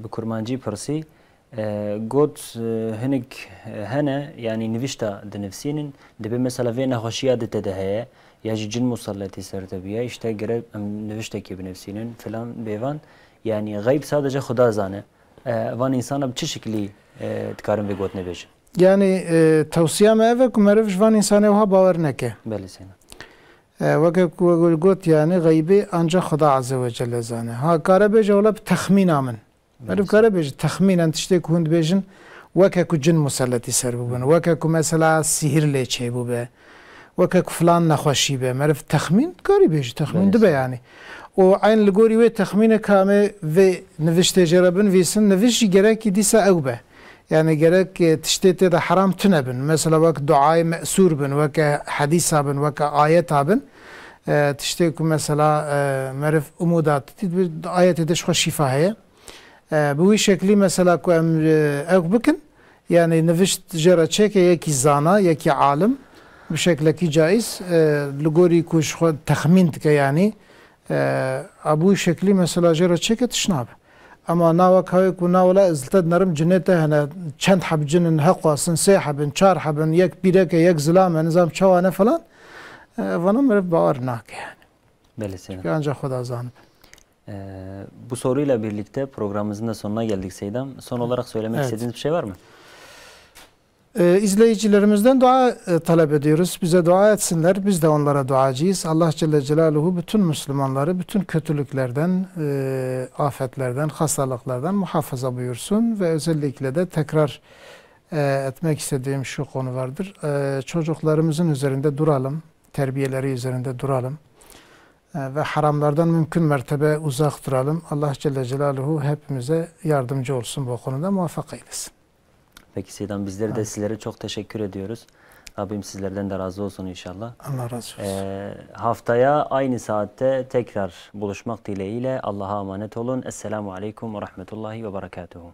Bu kurmancı parası God hinek hene yani nivişta de nefsinin de bir mesela ve nehvaşiya de tedeheye ya cin musallati sertebiye işte gerek nivişta ki bir nefsinin falan bevan yani gayb sadece Xuda zane van insana bir şekilde tkarım ve God nebejin. Yani tavsiyem eve kumerevş van insana oha baver neke. Beli sena. Vakit got yani gaybi ancak Xuda azze ve celle zane. Ha karabeje ola bir tahmin amın. Merv karabeje tahminen tişte kuhund bejin vakaku cin musallati ser bubun. Vakaku mesela sihirle çey bu be. Vakaku falan nexwaşi be. Merv tahmin karabeje tahmin dibe yani. O aynı ligori ve tahmine kame ve nivişte cerabın visin nivişi gerek idisa ev be. Yani gerek tiştete de haram tünebin. Mesela vak duayı me'sur bin, vaka hadis abin, vaka ayet abin. Tişte ku mesela merif umudat. Ayet edeş şifaheye. Bu şekli mesela ku ev bikin. Yani nivişt jera çeke yeki zana, yeki alim. Bu şekilde caiz. Ligori kuş tahmin tike yani. Bu şekli mesela jera çeke tişnab. Ama nava kavik bu navla izlted narım cennete hani çend habcinin haqasın, sey habin, çar habin, yek bireke, yek zilame, nizam çavane falan. Bana mı bağır nak yani. Belli Seydam. Ancak Xuda zanıb. Bu soruyla birlikte programımızın da sonuna geldik Seydam. Son olarak söylemek istediğiniz bir şey var mı? İzleyicilerimizden dua talep ediyoruz. Bize dua etsinler. Biz de onlara duacıyız. Allah Celle Celaluhu bütün Müslümanları bütün kötülüklerden, afetlerden, hastalıklardan muhafaza buyursun. Ve özellikle de tekrar etmek istediğim şu konu vardır. Çocuklarımızın üzerinde duralım. Terbiyeleri üzerinde duralım. Ve haramlardan mümkün mertebe uzak duralım. Allah Celle Celaluhu hepimize yardımcı olsun bu konuda, muvaffak eylesin. Peki Seydam, bizleri de sizlere çok teşekkür ediyoruz. Rabbim sizlerden de razı olsun inşallah. Allah razı olsun. Haftaya aynı saatte tekrar buluşmak dileğiyle Allah'a emanet olun. Esselamu Aleyküm ve Rahmetullahi ve Berekatuhu.